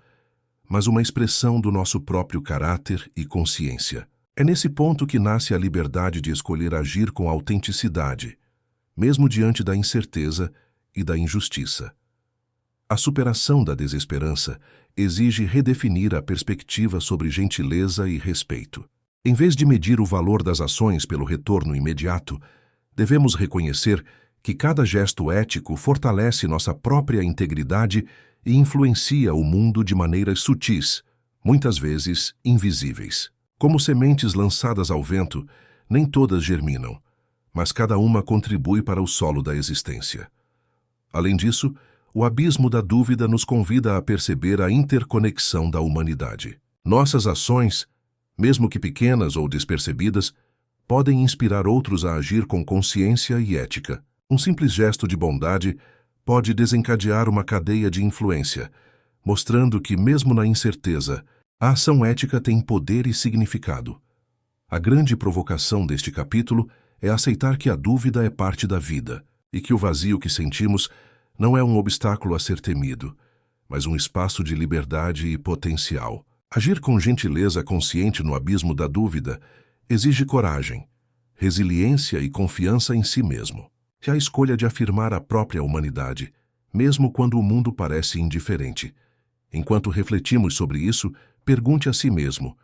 mas uma expressão do nosso próprio caráter e consciência. É nesse ponto que nasce a liberdade de escolher agir com autenticidade, mesmo diante da incerteza e da injustiça. A superação da desesperança exige redefinir a perspectiva sobre gentileza e respeito. Em vez de medir o valor das ações pelo retorno imediato, devemos reconhecer que cada gesto ético fortalece nossa própria integridade e influencia o mundo de maneiras sutis, muitas vezes invisíveis. Como sementes lançadas ao vento, nem todas germinam, mas cada uma contribui para o solo da existência. Além disso, o abismo da dúvida nos convida a perceber a interconexão da humanidade. Nossas ações, mesmo que pequenas ou despercebidas, podem inspirar outros a agir com consciência e ética. Um simples gesto de bondade pode desencadear uma cadeia de influência, mostrando que, mesmo na incerteza, a ação ética tem poder e significado. A grande provocação deste capítulo é aceitar que a dúvida é parte da vida e que o vazio que sentimos não é um obstáculo a ser temido, mas um espaço de liberdade e potencial. Agir com gentileza consciente no abismo da dúvida exige coragem, resiliência e confiança em si mesmo. É a escolha de afirmar a própria humanidade, mesmo quando o mundo parece indiferente. Enquanto refletimos sobre isso, pergunte a si mesmo: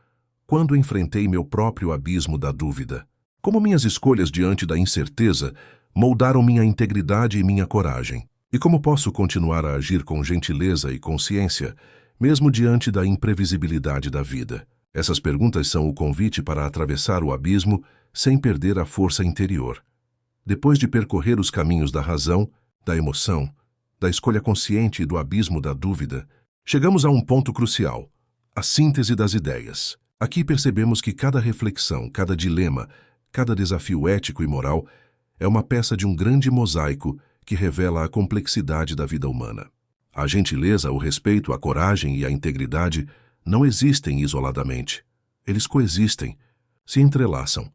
quando enfrentei meu próprio abismo da dúvida? Como minhas escolhas diante da incerteza moldaram minha integridade e minha coragem? E como posso continuar a agir com gentileza e consciência, mesmo diante da imprevisibilidade da vida? Essas perguntas são o convite para atravessar o abismo sem perder a força interior. Depois de percorrer os caminhos da razão, da emoção, da escolha consciente e do abismo da dúvida, chegamos a um ponto crucial: a síntese das ideias. Aqui percebemos que cada reflexão, cada dilema, cada desafio ético e moral é uma peça de um grande mosaico que revela a complexidade da vida humana. A gentileza, o respeito, a coragem e a integridade não existem isoladamente. Eles coexistem, se entrelaçam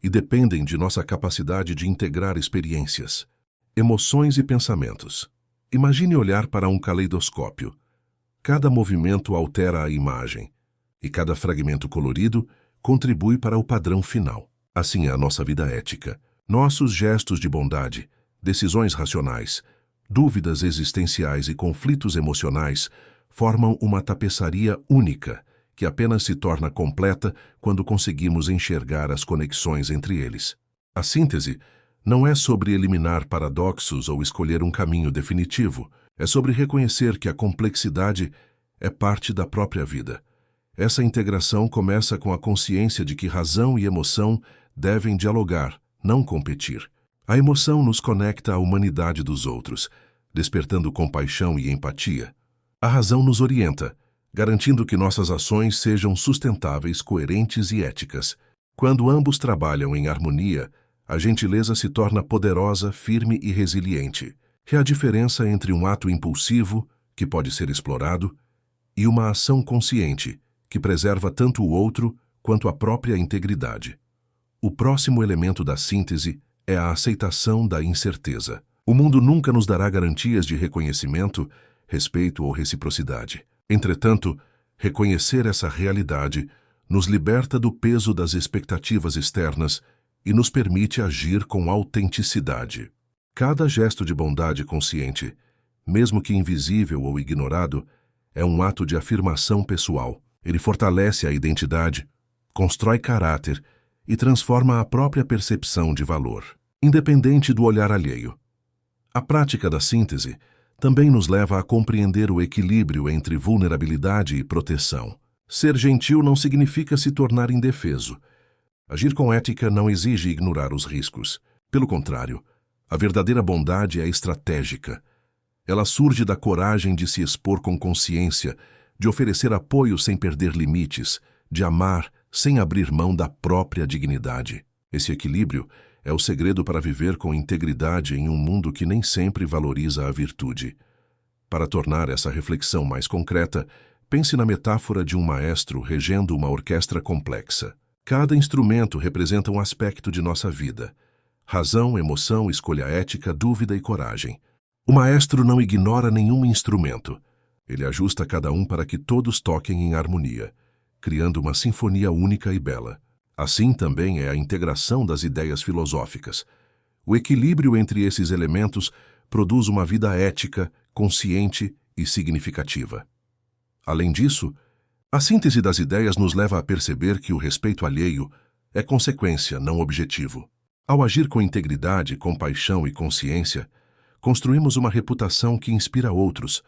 e dependem de nossa capacidade de integrar experiências, emoções e pensamentos. Imagine olhar para um caleidoscópio. Cada movimento altera a imagem, e cada fragmento colorido contribui para o padrão final. Assim é a nossa vida ética. Nossos gestos de bondade, decisões racionais, dúvidas existenciais e conflitos emocionais formam uma tapeçaria única, que apenas se torna completa quando conseguimos enxergar as conexões entre eles. A síntese não é sobre eliminar paradoxos ou escolher um caminho definitivo, é sobre reconhecer que a complexidade é parte da própria vida. Essa integração começa com a consciência de que razão e emoção devem dialogar, não competir. A emoção nos conecta à humanidade dos outros, despertando compaixão e empatia. A razão nos orienta, garantindo que nossas ações sejam sustentáveis, coerentes e éticas. Quando ambos trabalham em harmonia, a gentileza se torna poderosa, firme e resiliente. É a diferença entre um ato impulsivo, que pode ser explorado, e uma ação consciente, que preserva tanto o outro quanto a própria integridade. O próximo elemento da síntese é a aceitação da incerteza. O mundo nunca nos dará garantias de reconhecimento, respeito ou reciprocidade. Entretanto, reconhecer essa realidade nos liberta do peso das expectativas externas e nos permite agir com autenticidade. Cada gesto de bondade consciente mesmo que invisível ou ignorado, é um ato de afirmação pessoal. Ele fortalece a identidade, constrói caráter e transforma a própria percepção de valor, independente do olhar alheio. A prática da síntese também nos leva a compreender o equilíbrio entre vulnerabilidade e proteção. Ser gentil não significa se tornar indefeso. Agir com ética não exige ignorar os riscos. Pelo contrário, a verdadeira bondade é estratégica. Ela surge da coragem de se expor com consciência, de oferecer apoio sem perder limites, de amar sem abrir mão da própria dignidade. Esse equilíbrio é o segredo para viver com integridade em um mundo que nem sempre valoriza a virtude. Para tornar essa reflexão mais concreta, pense na metáfora de um maestro regendo uma orquestra complexa. Cada instrumento representa um aspecto de nossa vida: razão, emoção, escolha ética, dúvida e coragem. O maestro não ignora nenhum instrumento. Ele ajusta cada um para que todos toquem em harmonia, criando uma sinfonia única e bela. Assim também é a integração das ideias filosóficas. O equilíbrio entre esses elementos produz uma vida ética, consciente e significativa. Além disso, a síntese das ideias nos leva a perceber que o respeito alheio é consequência, não objetivo. Ao agir com integridade, compaixão e consciência, construímos uma reputação que inspira outros,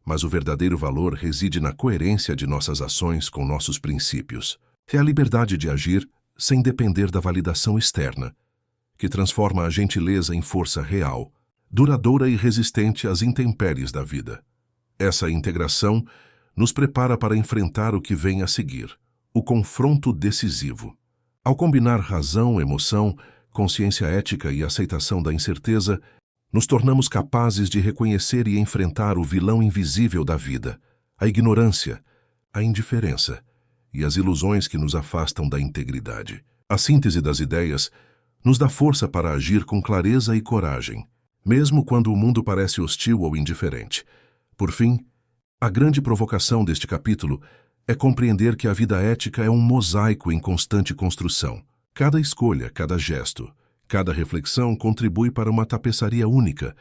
mas o verdadeiro valor reside na coerência de nossas ações com nossos princípios. É a liberdade de agir sem depender da validação externa, que transforma a gentileza em força real, duradoura e resistente às intempéries da vida. Essa integração nos prepara para enfrentar o que vem a seguir, o confronto decisivo. Ao combinar razão, emoção, consciência ética e aceitação da incerteza, nos tornamos capazes de reconhecer e enfrentar o vilão invisível da vida, a ignorância, a indiferença e as ilusões que nos afastam da integridade. A síntese das ideias nos dá força para agir com clareza e coragem, mesmo quando o mundo parece hostil ou indiferente. Por fim, a grande provocação deste capítulo é compreender que a vida ética é um mosaico em constante construção. Cada escolha, cada gesto, cada reflexão contribui para uma tapeçaria única,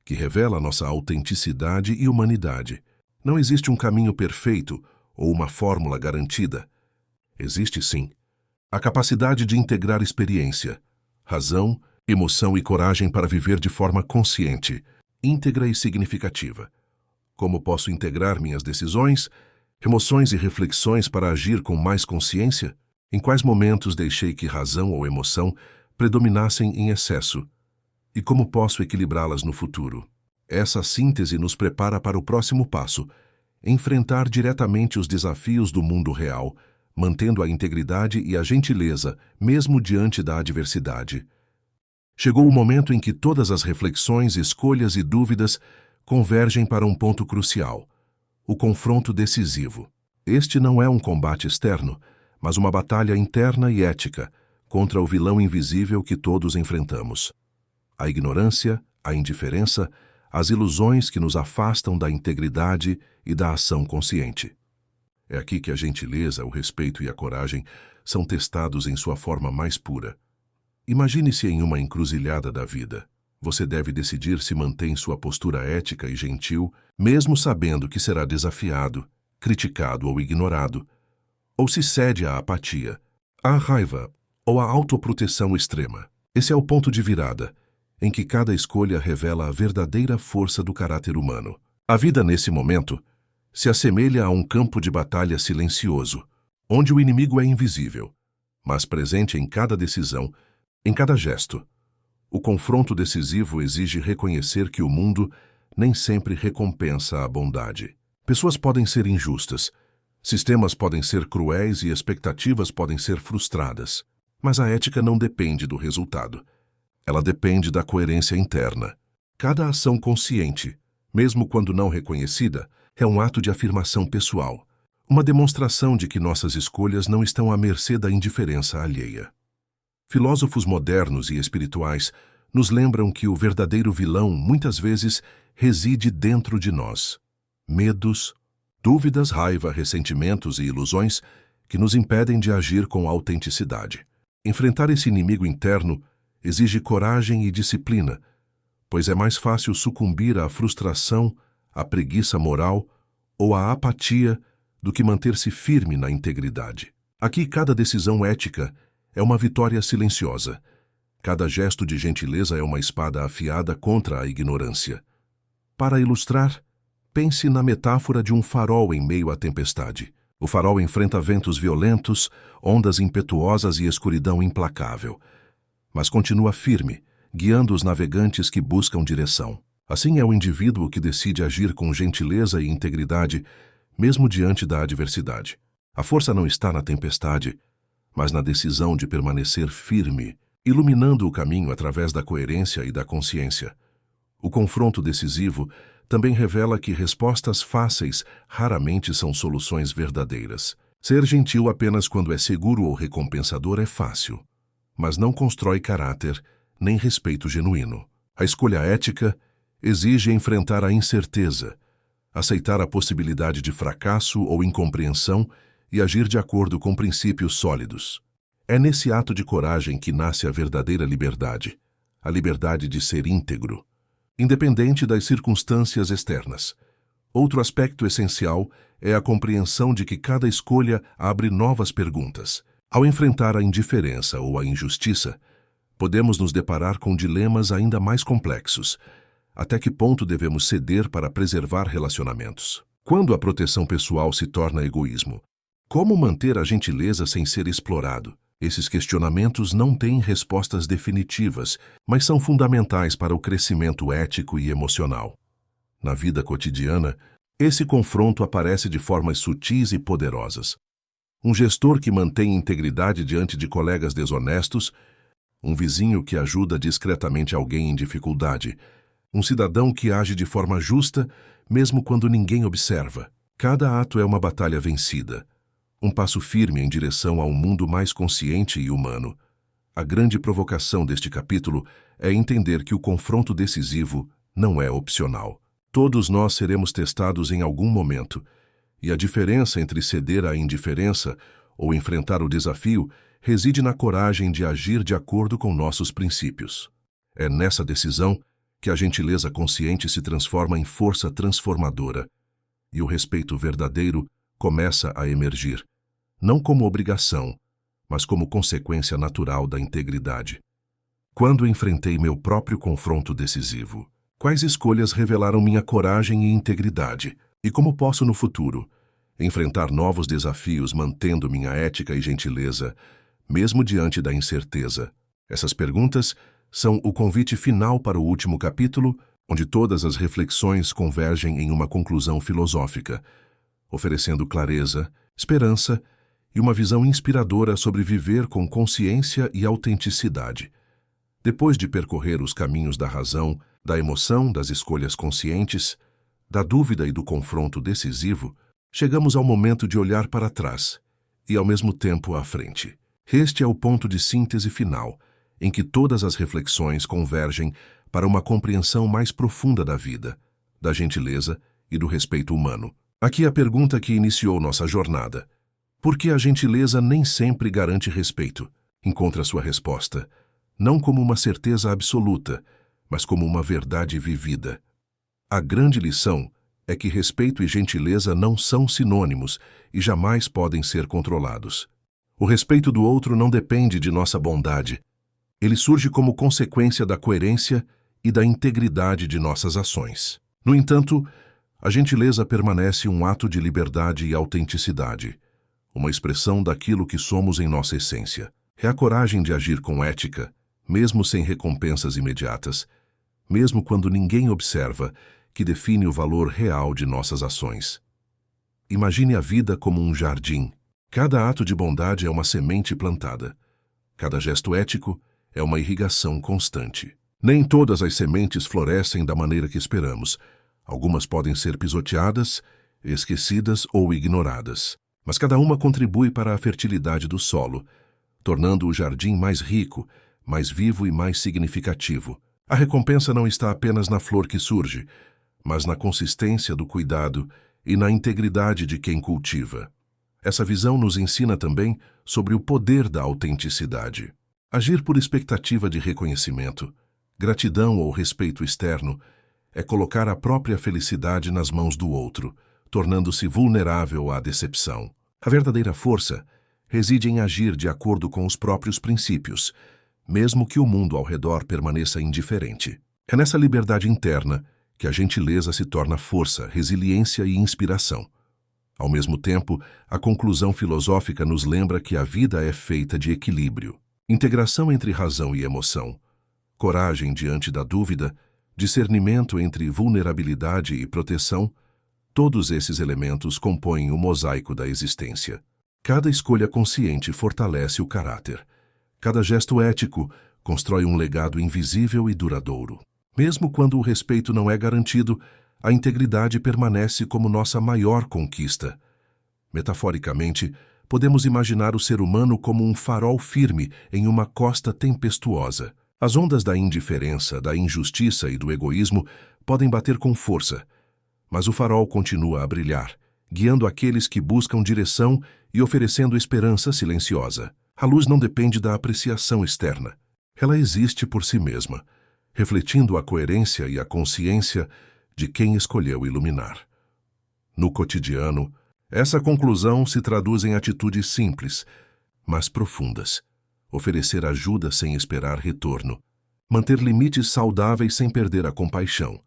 que revela nossa autenticidade e humanidade. Não existe um caminho perfeito ou uma fórmula garantida. Existe, sim, a capacidade de integrar experiência, razão, emoção e coragem para viver de forma consciente, íntegra e significativa. Como posso integrar minhas decisões, emoções e reflexões para agir com mais consciência? Em quais momentos deixei que razão ou emoção predominassem em excesso? E como posso equilibrá-las no futuro? Essa síntese nos prepara para o próximo passo: enfrentar diretamente os desafios do mundo real, mantendo a integridade e a gentileza, mesmo diante da adversidade. Chegou o momento em que todas as reflexões, escolhas e dúvidas convergem para um ponto crucial: o confronto decisivo. Este não é um combate externo, mas uma batalha interna e ética contra o vilão invisível que todos enfrentamos. A ignorância, a indiferença, as ilusões que nos afastam da integridade e da ação consciente. É aqui que a gentileza, o respeito e a coragem são testados em sua forma mais pura. Imagine-se em uma encruzilhada da vida. Você deve decidir se mantém sua postura ética e gentil, mesmo sabendo que será desafiado, criticado ou ignorado, ou se cede à apatia, à raiva ou à autoproteção extrema. Esse é o ponto de virada, em que cada escolha revela a verdadeira força do caráter humano. A vida nesse momento se assemelha a um campo de batalha silencioso, onde o inimigo é invisível, mas presente em cada decisão, em cada gesto. O confronto decisivo exige reconhecer que o mundo nem sempre recompensa a bondade. Pessoas podem ser injustas, sistemas podem ser cruéis e expectativas podem ser frustradas. Mas a ética não depende do resultado. Ela depende da coerência interna. Cada ação consciente, mesmo quando não reconhecida, é um ato de afirmação pessoal, uma demonstração de que nossas escolhas não estão à mercê da indiferença alheia. Filósofos modernos e espirituais nos lembram que o verdadeiro vilão, muitas vezes, reside dentro de nós. Medos, dúvidas, raiva, ressentimentos e ilusões que nos impedem de agir com autenticidade. Enfrentar esse inimigo interno exige coragem e disciplina, pois é mais fácil sucumbir à frustração, à preguiça moral ou à apatia do que manter-se firme na integridade. Aqui, cada decisão ética é uma vitória silenciosa. Cada gesto de gentileza é uma espada afiada contra a ignorância. Para ilustrar, pense na metáfora de um farol em meio à tempestade. O farol enfrenta ventos violentos, ondas impetuosas e escuridão implacável, mas continua firme, guiando os navegantes que buscam direção. Assim é o indivíduo que decide agir com gentileza e integridade, mesmo diante da adversidade. A força não está na tempestade, mas na decisão de permanecer firme, iluminando o caminho através da coerência e da consciência. O confronto decisivo também revela que respostas fáceis raramente são soluções verdadeiras. Ser gentil apenas quando é seguro ou recompensador é fácil, mas não constrói caráter nem respeito genuíno. A escolha ética exige enfrentar a incerteza, aceitar a possibilidade de fracasso ou incompreensão e agir de acordo com princípios sólidos. É nesse ato de coragem que nasce a verdadeira liberdade, a liberdade de ser íntegro, independente das circunstâncias externas. Outro aspecto essencial é a compreensão de que cada escolha abre novas perguntas. Ao enfrentar a indiferença ou a injustiça, podemos nos deparar com dilemas ainda mais complexos. Até que ponto devemos ceder para preservar relacionamentos? Quando a proteção pessoal se torna egoísmo? Como manter a gentileza sem ser explorado? Esses questionamentos não têm respostas definitivas, mas são fundamentais para o crescimento ético e emocional. Na vida cotidiana, esse confronto aparece de formas sutis e poderosas. Um gestor que mantém integridade diante de colegas desonestos, um vizinho que ajuda discretamente alguém em dificuldade, um cidadão que age de forma justa, mesmo quando ninguém observa. Cada ato é uma batalha vencida, um passo firme em direção a um mundo mais consciente e humano. A grande provocação deste capítulo é entender que o confronto decisivo não é opcional. Todos nós seremos testados em algum momento, e a diferença entre ceder à indiferença ou enfrentar o desafio reside na coragem de agir de acordo com nossos princípios. É nessa decisão que a gentileza consciente se transforma em força transformadora, e o respeito verdadeiro começa a emergir, não como obrigação, mas como consequência natural da integridade. Quando enfrentei meu próprio confronto decisivo, quais escolhas revelaram minha coragem e integridade? E como posso, no futuro, enfrentar novos desafios mantendo minha ética e gentileza, mesmo diante da incerteza? Essas perguntas são o convite final para o último capítulo, onde todas as reflexões convergem em uma conclusão filosófica, oferecendo clareza, esperança e uma visão inspiradora sobre viver com consciência e autenticidade. Depois de percorrer os caminhos da razão, da emoção, das escolhas conscientes, da dúvida e do confronto decisivo, chegamos ao momento de olhar para trás e, ao mesmo tempo, à frente. Este é o ponto de síntese final, em que todas as reflexões convergem para uma compreensão mais profunda da vida, da gentileza e do respeito humano. Aqui a pergunta que iniciou nossa jornada: por que a gentileza nem sempre garante respeito? Encontra sua resposta, não como uma certeza absoluta, mas como uma verdade vivida. A grande lição é que respeito e gentileza não são sinônimos e jamais podem ser controlados. O respeito do outro não depende de nossa bondade. Ele surge como consequência da coerência e da integridade de nossas ações. No entanto, a gentileza permanece um ato de liberdade e autenticidade, uma expressão daquilo que somos em nossa essência. É a coragem de agir com ética, mesmo sem recompensas imediatas, mesmo quando ninguém observa, que define o valor real de nossas ações. Imagine a vida como um jardim. Cada ato de bondade é uma semente plantada. Cada gesto ético é uma irrigação constante. Nem todas as sementes florescem da maneira que esperamos. Algumas podem ser pisoteadas, esquecidas ou ignoradas. Mas cada uma contribui para a fertilidade do solo, tornando o jardim mais rico, mais vivo e mais significativo. A recompensa não está apenas na flor que surge, mas na consistência do cuidado e na integridade de quem cultiva. Essa visão nos ensina também sobre o poder da autenticidade. Agir por expectativa de reconhecimento, Gratidão ou respeito externo é colocar a própria felicidade nas mãos do outro, tornando-se vulnerável à decepção. A verdadeira força reside em agir de acordo com os próprios princípios, mesmo que o mundo ao redor permaneça indiferente. É nessa liberdade interna que a gentileza se torna força, resiliência e inspiração. Ao mesmo tempo, a conclusão filosófica nos lembra que a vida é feita de equilíbrio, integração entre razão e emoção, coragem diante da dúvida, discernimento entre vulnerabilidade e proteção. Todos esses elementos compõem o mosaico da existência. Cada escolha consciente fortalece o caráter. Cada gesto ético constrói um legado invisível e duradouro. Mesmo quando o respeito não é garantido, a integridade permanece como nossa maior conquista. Metaforicamente, podemos imaginar o ser humano como um farol firme em uma costa tempestuosa. As ondas da indiferença, da injustiça e do egoísmo podem bater com força, mas o farol continua a brilhar, guiando aqueles que buscam direção e oferecendo esperança silenciosa. A luz não depende da apreciação externa. Ela existe por si mesma, refletindo a coerência e a consciência de quem escolheu iluminar. No cotidiano, essa conclusão se traduz em atitudes simples, mas profundas. Oferecer ajuda sem esperar retorno. Manter limites saudáveis sem perder a compaixão.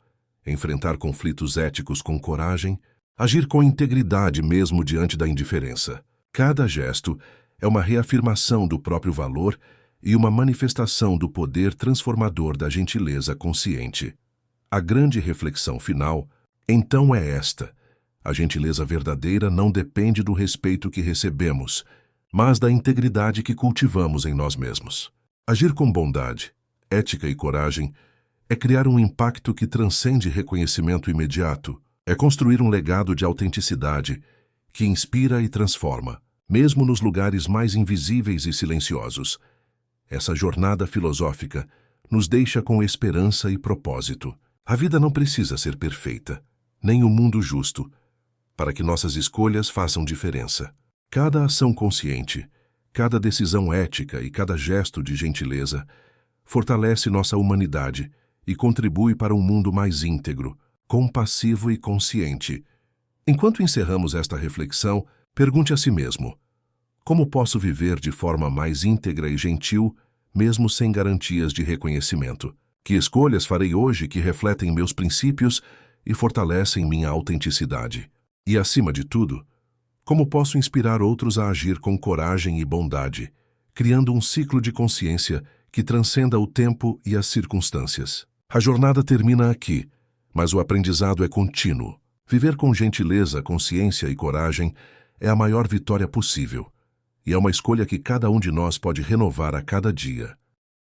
Enfrentar conflitos éticos com coragem. Agir com integridade mesmo diante da indiferença. Cada gesto é uma reafirmação do próprio valor e uma manifestação do poder transformador da gentileza consciente. A grande reflexão final, então, é esta: a gentileza verdadeira não depende do respeito que recebemos, mas da integridade que cultivamos em nós mesmos. Agir com bondade, ética e coragem é criar um impacto que transcende reconhecimento imediato, é construir um legado de autenticidade que inspira e transforma, mesmo nos lugares mais invisíveis e silenciosos. Essa jornada filosófica nos deixa com esperança e propósito. A vida não precisa ser perfeita, nem o mundo justo, para que nossas escolhas façam diferença. Cada ação consciente, cada decisão ética e cada gesto de gentileza fortalece nossa humanidade e contribui para um mundo mais íntegro, compassivo e consciente. Enquanto encerramos esta reflexão, pergunte a si mesmo: como posso viver de forma mais íntegra e gentil, mesmo sem garantias de reconhecimento? Que escolhas farei hoje que refletem meus princípios e fortalecem minha autenticidade? E, acima de tudo, como posso inspirar outros a agir com coragem e bondade, criando um ciclo de consciência que transcenda o tempo e as circunstâncias? A jornada termina aqui, mas o aprendizado é contínuo. Viver com gentileza, consciência e coragem é a maior vitória possível, e é uma escolha que cada um de nós pode renovar a cada dia.